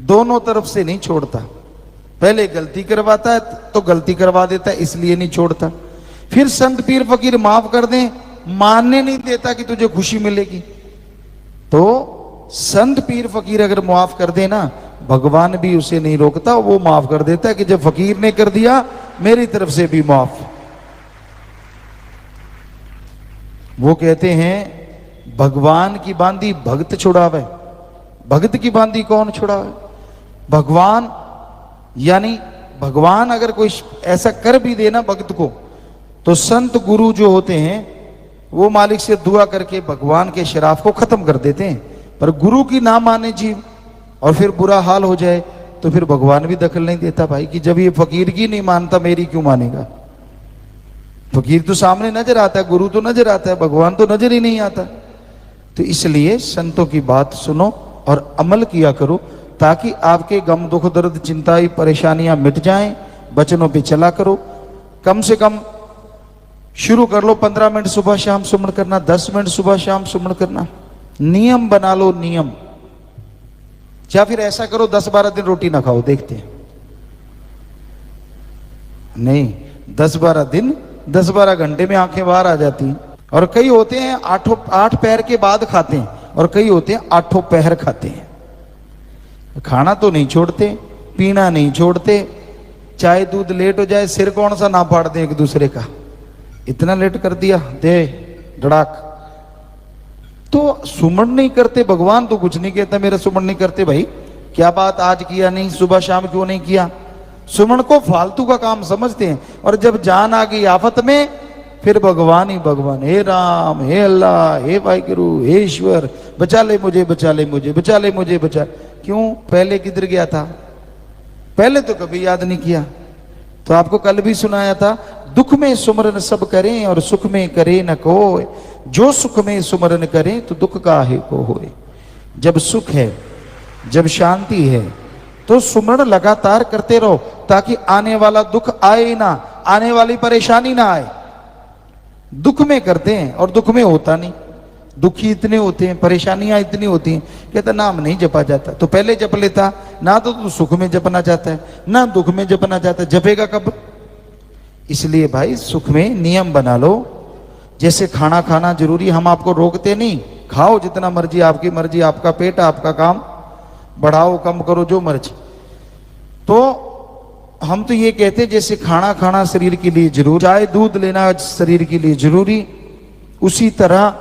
दोनों तरफ से नहीं छोड़ता। पहले गलती करवाता है तो गलती करवा देता है, इसलिए नहीं छोड़ता। फिर संत पीर फकीर माफ कर दें, मानने नहीं देता कि तुझे खुशी मिलेगी। तो संत पीर फकीर अगर माफ कर देना, भगवान भी उसे नहीं रोकता, वो माफ कर देता है कि जब फकीर ने कर दिया, मेरी तरफ से भी माफ। वो कहते हैं भगवान की बांधी भक्त छुड़ावे। भक्त की बांधी कौन छुड़ावे? भगवान। यानी भगवान अगर कोई ऐसा कर भी देना भक्त को, तो संत गुरु जो होते हैं वो मालिक से दुआ करके भगवान के शराफ को खत्म कर देते हैं। पर गुरु की ना माने जीव और फिर बुरा हाल हो जाए, तो फिर भगवान भी दखल नहीं देता भाई, कि जब ये फकीर की नहीं मानता, मेरी क्यों मानेगा? फकीर तो सामने नजर आता है, गुरु तो नजर आता है, भगवान तो नजर ही नहीं आता। तो इसलिए संतों की बात सुनो और अमल किया करो, ताकि आपके गम दुख दर्द चिंताएं परेशानियां मिट जाएं। वचनों पे चला करो। कम से कम शुरू कर लो 15 मिनट सुबह शाम सुमन करना, 10 मिनट सुबह शाम सुमन करना। नियम बना लो, नियम। या फिर ऐसा करो 10-12 दिन रोटी ना खाओ, देखते हैं। नहीं, 10-12 दिन, 10-12 घंटे में आंखें बाहर आ जाती हैं। और कई होते हैं 8 पहर के बाद खाते हैं, और कई होते हैं 8 पहर खाते हैं। खाना तो नहीं छोड़ते, पीना नहीं छोड़ते, चाय दूध लेट हो जाए, सिर कौन सा ना फाड़ दे एक दूसरे का, इतना लेट कर दिया, दे धड़ाक। तो सुमन नहीं करते, भगवान तो कुछ नहीं कहता मेरा सुमन नहीं करते। भाई क्या बात, आज किया नहीं, सुबह शाम क्यों नहीं किया? सुमन को फालतू का काम समझते हैं। और जब जान आ गई आफत में, फिर भगवान ही भगवान, हे राम, हे अल्लाह, हे वाहिगुरु, हे ईश्वर, बचा ले मुझे, बचा ले मुझे, बचा ले मुझे, बचा। क्यों? पहले किधर गया था? पहले तो कभी याद नहीं किया। तो आपको कल भी सुनाया था, दुख में सुमरन सब करें और सुख में करे न कोय, जो सुख में सुमरन करें तो दुख काहे को होए। जब सुख है, जब शांति है, तो सुमरन लगातार करते रहो, ताकि आने वाला दुख आए ना, आने वाली परेशानी ना आए। दुख में करते हैं और दुख में होता नहीं। दुखी इतने होते हैं, परेशानियां इतनी होती हैं, कहता नाम नहीं जपा जाता। तो पहले जप लेता ना, तो तू सुख में जपना चाहता है ना दुख में जपना चाहता है, जपेगा कब? इसलिए भाई सुख में नियम बना लो। जैसे खाना खाना जरूरी, हम आपको रोकते नहीं, खाओ जितना मर्जी, आपकी मर्जी, आपका पेट, आपका काम, बढ़ाओ कम करो जो मर्जी। तो हम तो ये कहते हैं जैसे खाना खाना शरीर के लिए जरूरी, चाय दूध लेना शरीर के लिए जरूरी, उसी तरह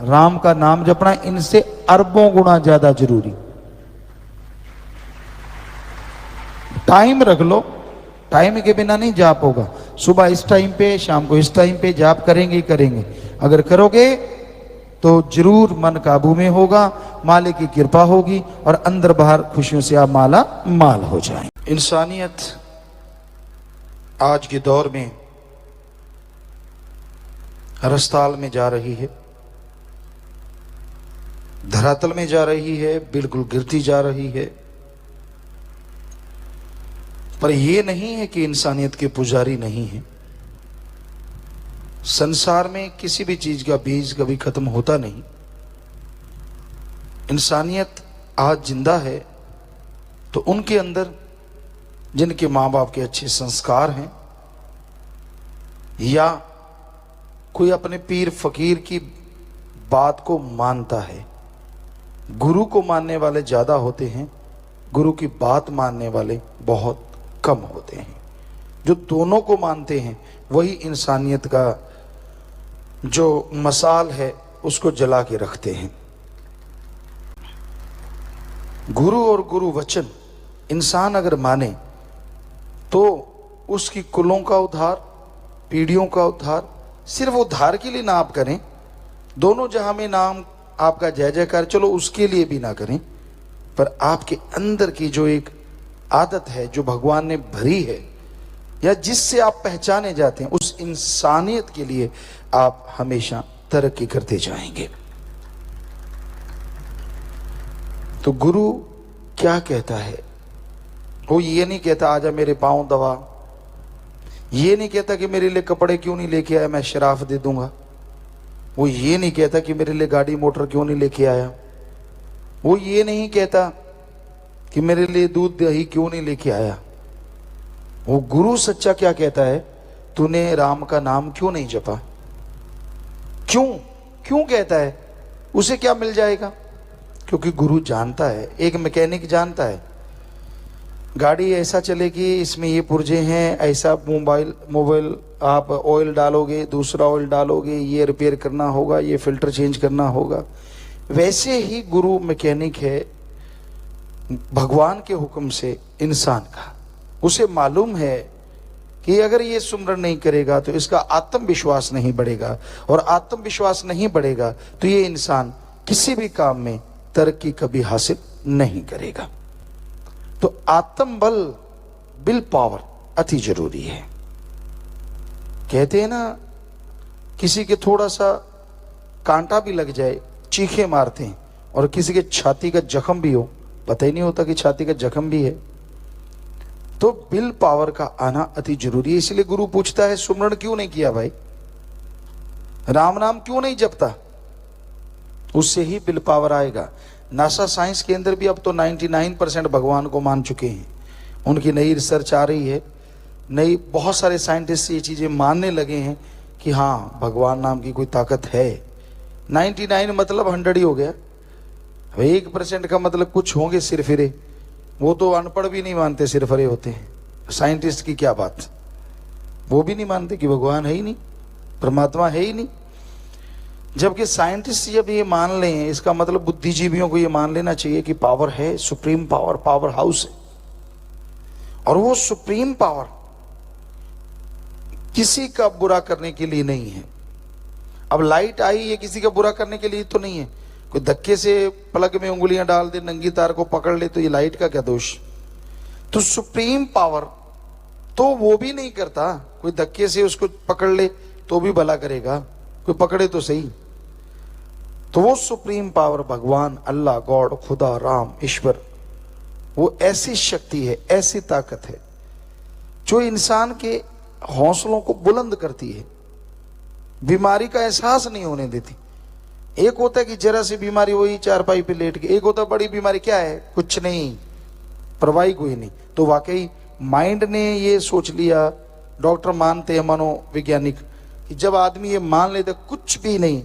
राम का नाम जपना इनसे अरबों गुना ज्यादा जरूरी। टाइम रख लो, टाइम के बिना नहीं जाप होगा। सुबह इस टाइम पे, शाम को इस टाइम पे जाप करेंगे ही करेंगे। अगर करोगे तो जरूर मन काबू में होगा, मालिक की कृपा होगी और अंदर बाहर खुशियों से आप माला माल हो जाएं। इंसानियत आज के दौर में रस्ताल में जा रही है, धरातल में जा रही है, बिल्कुल गिरती जा रही है। पर यह नहीं है कि इंसानियत के पुजारी नहीं है। संसार में किसी भी चीज का बीज कभी खत्म होता नहीं। इंसानियत आज जिंदा है तो उनके अंदर जिनके माँ बाप के अच्छे संस्कार हैं, या कोई अपने पीर फकीर की बात को मानता है। गुरु को मानने वाले ज्यादा होते हैं, गुरु की बात मानने वाले बहुत कम होते हैं। जो दोनों को मानते हैं वही इंसानियत का जो मसाल है उसको जला के रखते हैं। गुरु और गुरु वचन इंसान अगर माने तो उसकी कुलों का उद्धार, पीढ़ियों का उद्धार, सिर्फ उद्धार के लिए ना आप करें, दोनों जहां में नाम आपका जय जयकार, चलो उसके लिए भी ना करें, पर आपके अंदर की जो एक आदत है जो भगवान ने भरी है या जिससे आप पहचाने जाते हैं, उस इंसानियत के लिए आप हमेशा तरक्की करते जाएंगे। तो गुरु क्या कहता है? वो ये नहीं कहता आजा मेरे पांव दबा, ये नहीं कहता कि मेरे लिए कपड़े क्यों नहीं लेके आया, मैं शराफ दे दूंगा। वो ये नहीं कहता कि मेरे लिए गाड़ी मोटर क्यों नहीं लेके आया। वो ये नहीं कहता कि मेरे लिए दूध दही क्यों नहीं लेके आया। वो गुरु सच्चा क्या कहता है? तूने राम का नाम क्यों नहीं जपा? क्यों क्यों कहता है? उसे क्या मिल जाएगा? क्योंकि गुरु जानता है, एक मैकेनिक जानता है गाड़ी ऐसा चलेगी, इसमें ये पुर्जे हैं, ऐसा मोबाइल आप ऑयल डालोगे, दूसरा ऑयल डालोगे, ये रिपेयर करना होगा, ये फिल्टर चेंज करना होगा। वैसे ही गुरु मैकेनिक है भगवान के हुक्म से इंसान का। उसे मालूम है कि अगर ये सुमरन नहीं करेगा तो इसका आत्मविश्वास नहीं बढ़ेगा, और आत्मविश्वास नहीं बढ़ेगा तो ये इंसान किसी भी काम में तरक्की कभी हासिल नहीं करेगा। तो आत्मबल, विल पावर अति जरूरी है। कहते हैं ना, किसी के थोड़ा सा कांटा भी लग जाए चीखे मारते हैं, और किसी के छाती का जख्म भी हो पता ही नहीं होता कि छाती का जख्म भी है। तो विल पावर का आना अति जरूरी है। इसलिए गुरु पूछता है सुमरण क्यों नहीं किया भाई, राम नाम क्यों नहीं जपता? उससे ही विल पावर आएगा। नासा साइंस के अंदर भी अब तो 99% भगवान को मान चुके हैं। उनकी नई रिसर्च आ रही है, नई बहुत सारे साइंटिस्ट ये चीजें मानने लगे हैं कि हाँ भगवान नाम की कोई ताकत है। 99 मतलब 100 ही हो गया। 1% का मतलब कुछ होंगे सिरफिरे, वो तो अनपढ़ भी नहीं मानते सिरफिरे होते हैं। साइंटिस्ट की क्या बात, वो भी नहीं मानते कि भगवान है ही नहीं, परमात्मा है ही नहीं। जबकि साइंटिस्ट जब ये मान लें, इसका मतलब बुद्धिजीवियों को ये मान लेना चाहिए कि पावर है, सुप्रीम पावर, पावर हाउस है। और वो सुप्रीम पावर किसी का बुरा करने के लिए नहीं है। अब लाइट आई, ये किसी का बुरा करने के लिए तो नहीं है। कोई धक्के से प्लग में उंगलियां डाल दे, नंगी तार को पकड़ ले, तो ये लाइट का क्या दोष? तो सुप्रीम पावर तो वो भी नहीं करता, कोई धक्के से उसको पकड़ ले तो भी भला करेगा, कोई पकड़े तो सही। तो वो सुप्रीम पावर भगवान, अल्लाह, गॉड, खुदा, राम, ईश्वर, वो ऐसी शक्ति है, ऐसी ताकत है जो इंसान के हौसलों को बुलंद करती है, बीमारी का एहसास नहीं होने देती। एक होता है कि जरा सी बीमारी, वही चारपाई पे लेट के, एक होता है बड़ी बीमारी, क्या है, कुछ नहीं, परवाही कोई नहीं। तो वाकई माइंड ने ये सोच लिया, डॉक्टर मानते हैं, मनोवैज्ञानिक, कि जब आदमी ये मान लेते कुछ भी नहीं,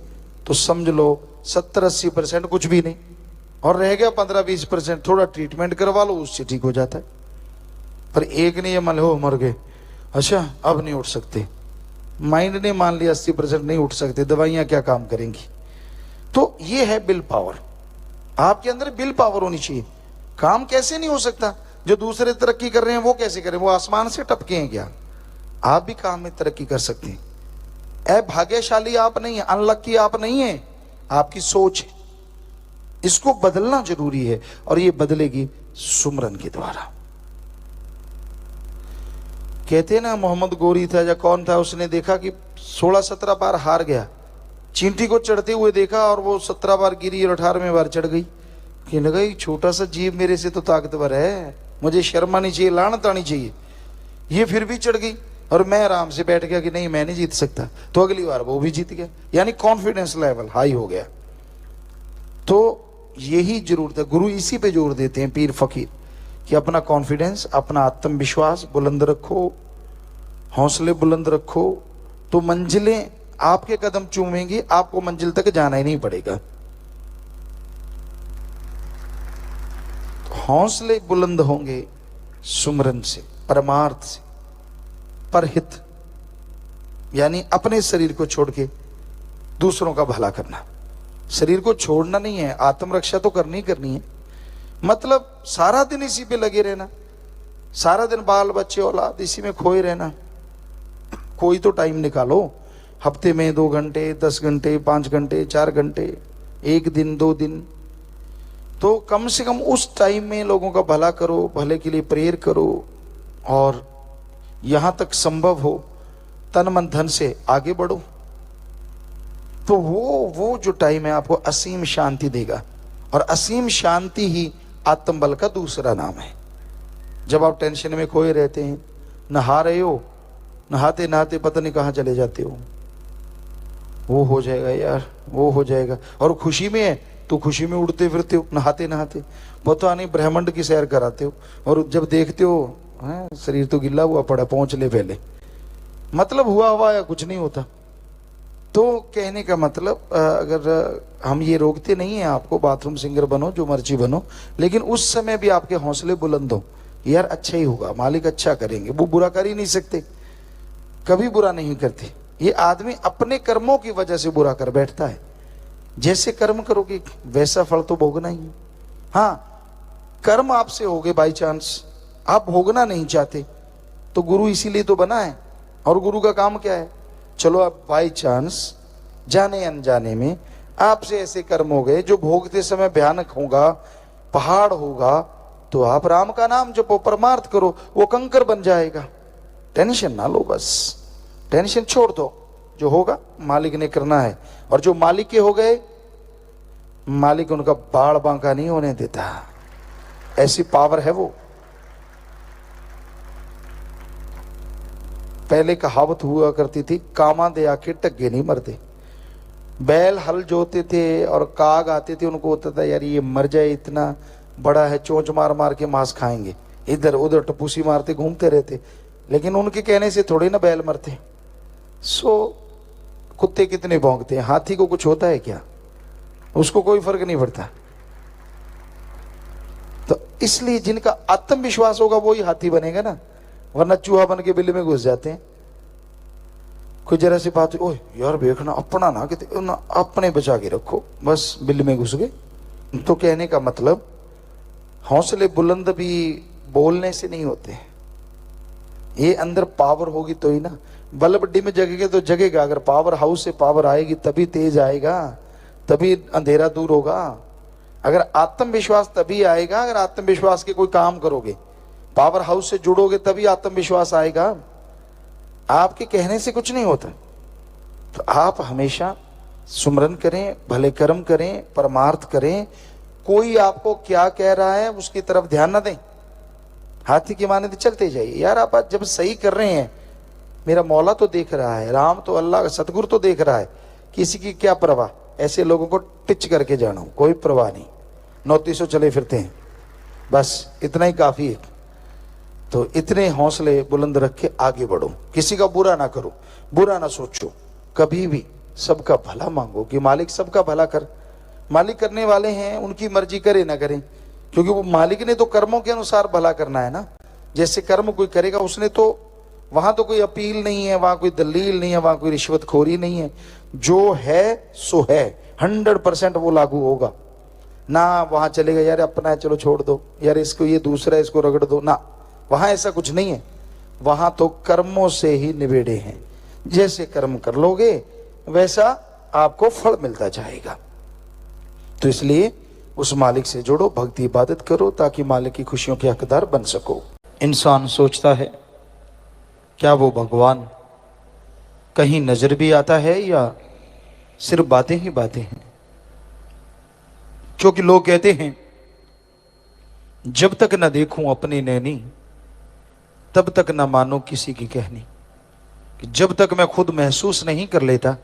तो समझ लो 70-80% कुछ भी नहीं, और रह गया 15-20% थोड़ा ट्रीटमेंट करवा लो, उससे ठीक हो जाता है। पर एक ने ये मान लो मर गए, अच्छा अब नहीं उठ सकते, माइंड ने मान लिया 80% नहीं उठ सकते, दवाइयां क्या काम करेंगी। तो ये है विल पावर, आपके अंदर विल पावर होनी चाहिए। काम कैसे नहीं हो सकता, जो दूसरे तरक्की कर रहे हैं वो कैसे करें, वो आसमान से टपके हैं क्या, आप भी काम में तरक्की कर सकते हैं। भाग्यशाली आप नहीं है, अनलक्की आप नहीं है, आपकी सोच है, इसको बदलना जरूरी है और ये बदलेगी सुमरन के द्वारा। कहते हैं ना, मोहम्मद गोरी था या कौन था, उसने देखा कि 16-17 बार हार गया, चींटी को चढ़ते हुए देखा और वो 17 बार गिरी और 18वें बार चढ़ गई। कहने लगा ये छोटा सा जीव मेरे से तो ताकतवर है, मुझे शर्म आनी चाहिए, लानत आनी चाहिए। ये फिर भी चढ़ गई और मैं आराम से बैठ गया कि नहीं मैं नहीं जीत सकता, तो अगली बार वो भी जीत गया, यानी कॉन्फिडेंस लेवल हाई हो गया। तो यही जरूरत है, गुरु इसी पे जोर देते हैं पीर फकीर, कि अपना कॉन्फिडेंस, अपना आत्मविश्वास बुलंद रखो, हौसले बुलंद रखो, तो मंजिलें आपके कदम चूमेंगी, आपको मंजिल तक जाना ही नहीं पड़ेगा। हौसले बुलंद होंगे सुमरन से, परमार्थ से, परहित यानी अपने शरीर को छोड़ के दूसरों का भला करना। शरीर को छोड़ना नहीं है, आत्मरक्षा तो करनी है, मतलब सारा दिन इसी पे लगे रहना, सारा दिन बाल बच्चे औलाद इसी में खोए रहना। कोई तो टाइम निकालो, हफ्ते में 2 घंटे, 10 घंटे, 5 घंटे, 4 घंटे, 1 दिन 2 दिन, तो कम से कम उस टाइम में लोगों का भला करो, भले के लिए प्रेयर करो और यहां तक संभव हो तन मन धन से आगे बढ़ो। तो वो जो टाइम है आपको असीम शांति देगा, और असीम शांति ही आत्मबल का दूसरा नाम है। जब आप टेंशन में खोए रहते हैं, नहा रहे हो, नहाते नहाते पता नहीं कहाँ चले जाते हो, वो हो जाएगा यार, वो हो जाएगा, और खुशी में है तो खुशी में उड़ते फिरते हो, नहाते नहाते पता नहीं ब्रह्मांड की सैर कराते हो, और जब देखते हो शरीर तो गिल्ला हुआ पड़ा, पहुंच ले पहले, मतलब हुआ या कुछ नहीं होता। तो कहने का मतलब, अगर हम ये रोकते नहीं है आपको, बाथरूम सिंगर बनो, जो मर्जी बनो, लेकिन उस समय भी आपके हौसले बुलंद हो, यार अच्छा ही होगा, मालिक अच्छा करेंगे, वो बुरा कर ही नहीं सकते, कभी बुरा नहीं करते। ये आदमी अपने कर्मों की वजह से बुरा कर बैठता है, जैसे कर्म करोगे वैसा फल तो भोगना ही है। हाँ, कर्म आपसे हो गए बाई चांस, आप भोगना नहीं चाहते, तो गुरु इसीलिए तो बना है, और गुरु का काम क्या है, चलो आप बाई चांस जाने अनजाने में आपसे ऐसे कर्म हो गए जो भोगते समय भयानक होगा, पहाड़ होगा, तो आप राम का नाम जपो, परमार्थ करो, वो कंकर बन जाएगा। टेंशन ना लो, बस टेंशन छोड़ दो, जो होगा मालिक ने करना है, और जो मालिक के हो गए, मालिक उनका बाड़ बांका नहीं होने देता, ऐसी पावर है वो। पहले कहावत हुआ करती थी, कामा दे आके टग्गे नहीं मरते। बैल हल जोते थे और काग आते थे, उनको होता था यार ये मर जाए, इतना बड़ा है, चोंच मार मार के मांस खाएंगे, इधर उधर टपूसी मारते घूमते रहते, लेकिन उनके कहने से थोड़े ना बैल मरते। सो कुत्ते कितने भौंकते हैं, हाथी को कुछ होता है क्या, उसको कोई फर्क नहीं पड़ता। तो इसलिए जिनका आत्मविश्वास होगा वही हाथी बनेगा ना, वरना चूहा बन के बिल्ली में घुस जाते हैं। कोई जरा सी बात, ओए यार देखना अपना ना, कि अपने बचा के रखो, बस बिल्ली में घुस गए। तो कहने का मतलब, हौसले बुलंद भी बोलने से नहीं होते, ये अंदर पावर होगी तो ही ना। बल्ब डिम जगेगा तो जगेगा, अगर पावर हाउस से पावर आएगी तभी तेज आएगा, तभी अंधेरा दूर होगा। अगर आत्मविश्वास तभी आएगा, अगर आत्मविश्वास के कोई काम करोगे, पावर हाउस से जुड़ोगे तभी आत्मविश्वास आएगा, आपके कहने से कुछ नहीं होता। तो आप हमेशा सुमरन करें, भले कर्म करें, परमार्थ करें, कोई आपको क्या कह रहा है उसकी तरफ ध्यान न दें, हाथी की माने चलते जाइए। यार आप जब सही कर रहे हैं, मेरा मौला तो देख रहा है, राम तो अल्लाह सतगुरु तो देख रहा है, किसी की क्या परवाह। ऐसे लोगों को टिच करके जाना, कोई परवाह नहीं, 900 चले फिरते हैं, बस इतना ही काफी है। तो इतने हौसले बुलंद रख के आगे बढ़ो, किसी का बुरा ना करो, बुरा ना सोचो, कभी भी सबका भला मांगो कि मालिक सबका भला कर। मालिक करने वाले हैं, उनकी मर्जी करे ना करें, क्योंकि वो मालिक ने तो कर्मों के अनुसार भला करना है ना। जैसे कर्म कोई करेगा उसने तो वहां तो कोई अपील नहीं है, वहां कोई दलील नहीं है, वहां कोई रिश्वतखोरी नहीं है। जो है सो है, 100% वो लागू होगा ना। वहां चलेगा यार अपना है चलो छोड़ दो, यार इसको ये दूसरा है इसको रगड़ दो ना, वहां ऐसा कुछ नहीं है। वहां तो कर्मों से ही निवेड़े हैं। जैसे कर्म कर लोगे वैसा आपको फल मिलता जाएगा। तो इसलिए उस मालिक से जुड़ो, भक्ति इबादत करो ताकि मालिक की खुशियों के हकदार बन सको। इंसान सोचता है क्या वो भगवान कहीं नजर भी आता है या सिर्फ बातें ही बातें हैं? क्योंकि लोग कहते हैं जब तक न देखूं अपनी नैनी तब तक न मानो किसी की कहनी। कि जब तक मैं खुद महसूस नहीं कर लेता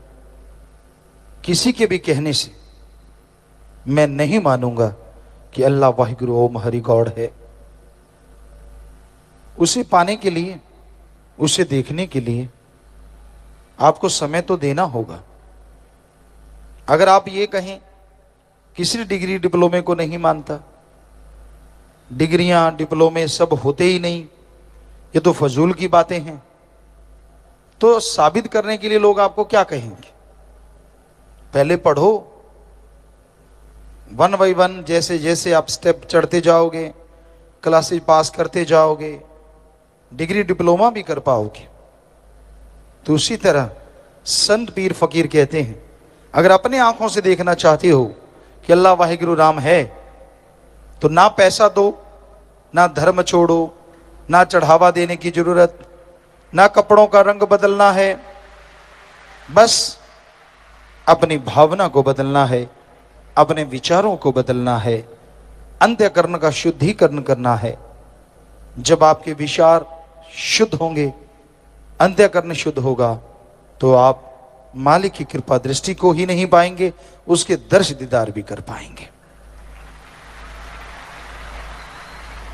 किसी के भी कहने से, मैं नहीं मानूंगा कि अल्लाह वाहिगुरु ओम हरि गॉड है। उसे पाने के लिए, उसे देखने के लिए आपको समय तो देना होगा। अगर आप ये कहें किसी डिग्री डिप्लोमे को नहीं मानता, डिग्रियां डिप्लोमे सब होते ही नहीं, ये तो फजूल की बातें हैं, तो साबित करने के लिए लोग आपको क्या कहेंगे? पहले पढ़ो, 1 बाय 1 जैसे जैसे आप स्टेप चढ़ते जाओगे, क्लासेज पास करते जाओगे, डिग्री डिप्लोमा भी कर पाओगे। तो उसी तरह संत पीर फकीर कहते हैं अगर अपने आंखों से देखना चाहते हो कि अल्लाह वाहिगुरु राम है, तो ना पैसा दो, ना धर्म छोड़ो, ना चढ़ावा देने की जरूरत, ना कपड़ों का रंग बदलना है, बस अपनी भावना को बदलना है, अपने विचारों को बदलना है, अंतःकरण का शुद्धिकरण करना है। जब आपके विचार शुद्ध होंगे, अंतःकरण शुद्ध होगा, तो आप मालिक की कृपा दृष्टि को ही नहीं पाएंगे, उसके दर्श दीदार भी कर पाएंगे।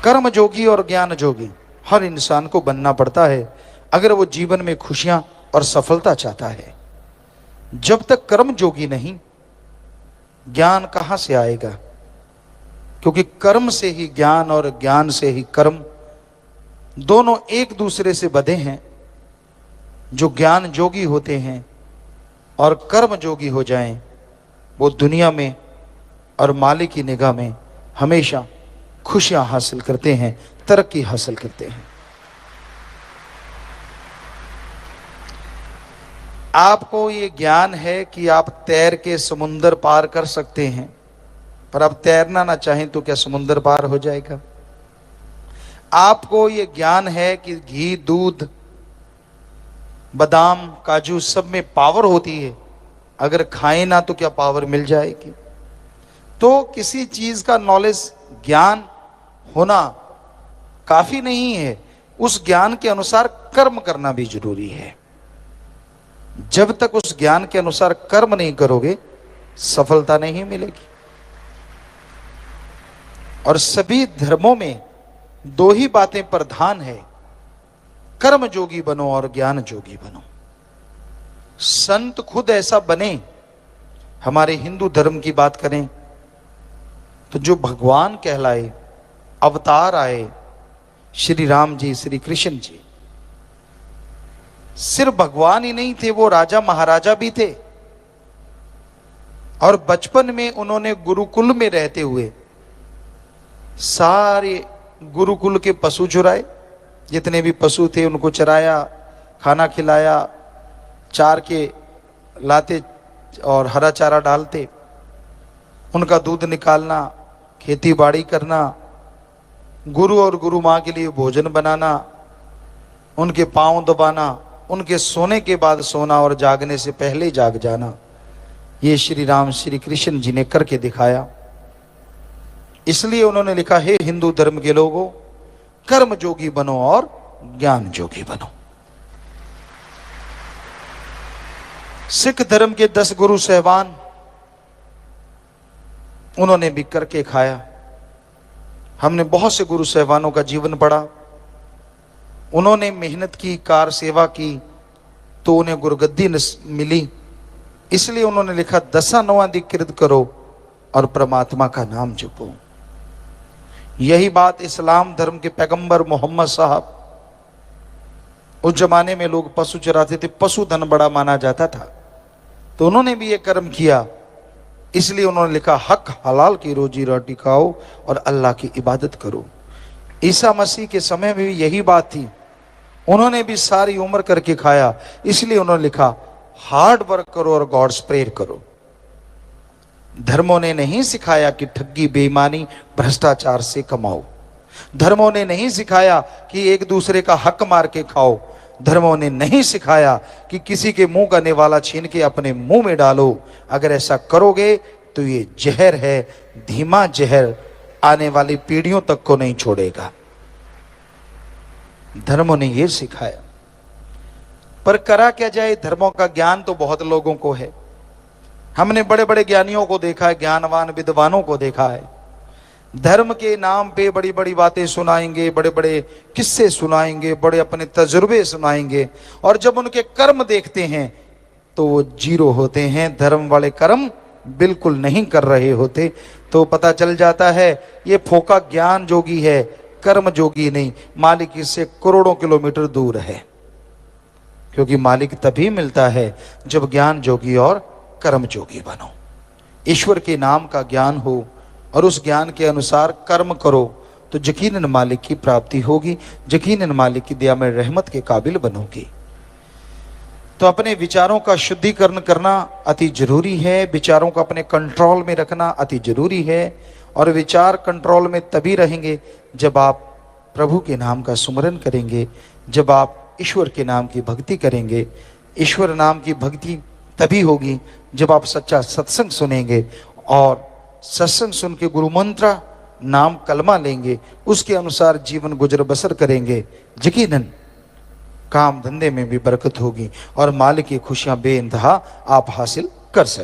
कर्म जोगी और ज्ञान जोगी हर इंसान को बनना पड़ता है अगर वो जीवन में खुशियां और सफलता चाहता है। जब तक कर्म जोगी नहीं, ज्ञान कहां से आएगा? क्योंकि कर्म से ही ज्ञान और ज्ञान से ही कर्म, दोनों एक दूसरे से बंधे हैं। जो ज्ञान जोगी होते हैं और कर्म जोगी हो जाएं, वो दुनिया में और मालिक की निगाह में हमेशा खुशियां हासिल करते हैं, तरक्की हासिल करते हैं। आपको ये ज्ञान है कि आप तैर के समुंदर पार कर सकते हैं, पर आप तैरना ना चाहें तो क्या समुंदर पार हो जाएगा? आपको ये ज्ञान है कि घी, दूध, बादाम, काजू सब में पावर होती है, अगर खाएं ना तो क्या पावर मिल जाएगी? तो किसी चीज का नॉलेज, ज्ञान होना काफी नहीं है, उस ज्ञान के अनुसार कर्म करना भी जरूरी है। जब तक उस ज्ञान के अनुसार कर्म नहीं करोगे, सफलता नहीं मिलेगी। और सभी धर्मों में 2 ही बातें प्रधान है, कर्म जोगी बनो और ज्ञान जोगी बनो। संत खुद ऐसा बने। हमारे हिंदू धर्म की बात करें तो जो भगवान कहलाए, अवतार आए, श्री राम जी, श्री कृष्ण जी, सिर्फ भगवान ही नहीं थे, वो राजा महाराजा भी थे। और बचपन में उन्होंने गुरुकुल में रहते हुए सारे गुरुकुल के पशु चुराए, जितने भी पशु थे उनको चराया, खाना खिलाया, चार के लाते और हरा चारा डालते, उनका दूध निकालना, खेती बाड़ी करना, गुरु और गुरु माँ के लिए भोजन बनाना, उनके पांव दबाना, उनके सोने के बाद सोना और जागने से पहले जाग जाना, ये श्री राम श्री कृष्ण जी ने करके दिखाया। इसलिए उन्होंने लिखा है, हिंदू धर्म के लोगों, कर्म जोगी बनो और ज्ञान जोगी बनो। सिख धर्म के 10 गुरु साहिबान, उन्होंने भी करके खाया। हमने बहुत से गुरु साहिबानों का जीवन पढ़ा, उन्होंने मेहनत की, कार सेवा की, तो उन्हें गुरगद्दी मिली। इसलिए उन्होंने लिखा, 10 नौं दी किरत करो और परमात्मा का नाम जपो। यही बात इस्लाम धर्म के पैगंबर मोहम्मद साहब, उस जमाने में लोग पशु चराते थे, पशु धन बड़ा माना जाता था, तो उन्होंने भी ये कर्म किया। इसलिए उन्होंने लिखा हक हलाल की रोजी रोटी खाओ और अल्लाह की इबादत करो। ईसा मसीह के समय में भी यही बात थी, उन्होंने भी सारी उम्र करके खाया, इसलिए उन्होंने लिखा हार्ड वर्क करो और गॉड्स प्रेयर करो। धर्मों ने नहीं सिखाया कि ठगी बेईमानी भ्रष्टाचार से कमाओ। धर्मों ने नहीं सिखाया कि एक दूसरे का हक मार के खाओ। धर्मों ने नहीं सिखाया कि किसी के मुंह का निवाला छीन के अपने मुंह में डालो। अगर ऐसा करोगे तो ये जहर है, धीमा जहर, आने वाली पीढ़ियों तक को नहीं छोड़ेगा। धर्मों ने ये सिखाया, पर करा क्या जाए, धर्मों का ज्ञान तो बहुत लोगों को है। हमने बड़े बड़े ज्ञानियों को देखा है, ज्ञानवान विद्वानों को देखा है, धर्म के नाम पे बड़ी बड़ी बातें सुनाएंगे, बड़े बड़े किस्से सुनाएंगे, बड़े अपने तजुर्बे सुनाएंगे, और जब उनके कर्म देखते हैं तो वो जीरो होते हैं, धर्म वाले कर्म बिल्कुल नहीं कर रहे होते। तो पता चल जाता है ये फोका ज्ञान जोगी है, कर्म जोगी नहीं। मालिक इससे करोड़ों किलोमीटर दूर है, क्योंकि मालिक तभी मिलता है जब ज्ञान जोगी और कर्म जोगी बनो। ईश्वर के नाम का ज्ञान हो और उस ज्ञान के अनुसार कर्म करो तो यकीनन मालिक की प्राप्ति होगी, यकीनन मालिक की दया में रहमत के काबिल बनोगी। तो अपने विचारों का शुद्धिकरण करना अति जरूरी है, विचारों को अपने कंट्रोल में रखना अति जरूरी है। और विचार कंट्रोल में तभी रहेंगे जब आप प्रभु के नाम का सुमरन करेंगे, जब आप ईश्वर के नाम की भक्ति करेंगे। ईश्वर नाम की भक्ति तभी होगी जब आप सच्चा सत्संग सुनेंगे, और सत्संग सुन के गुरु मंत्र नाम कलमा लेंगे, उसके अनुसार जीवन गुजर बसर करेंगे। यकीनन काम धंधे में भी बरकत होगी और मालिक की खुशियां बेइंतहा आप हासिल कर सकते।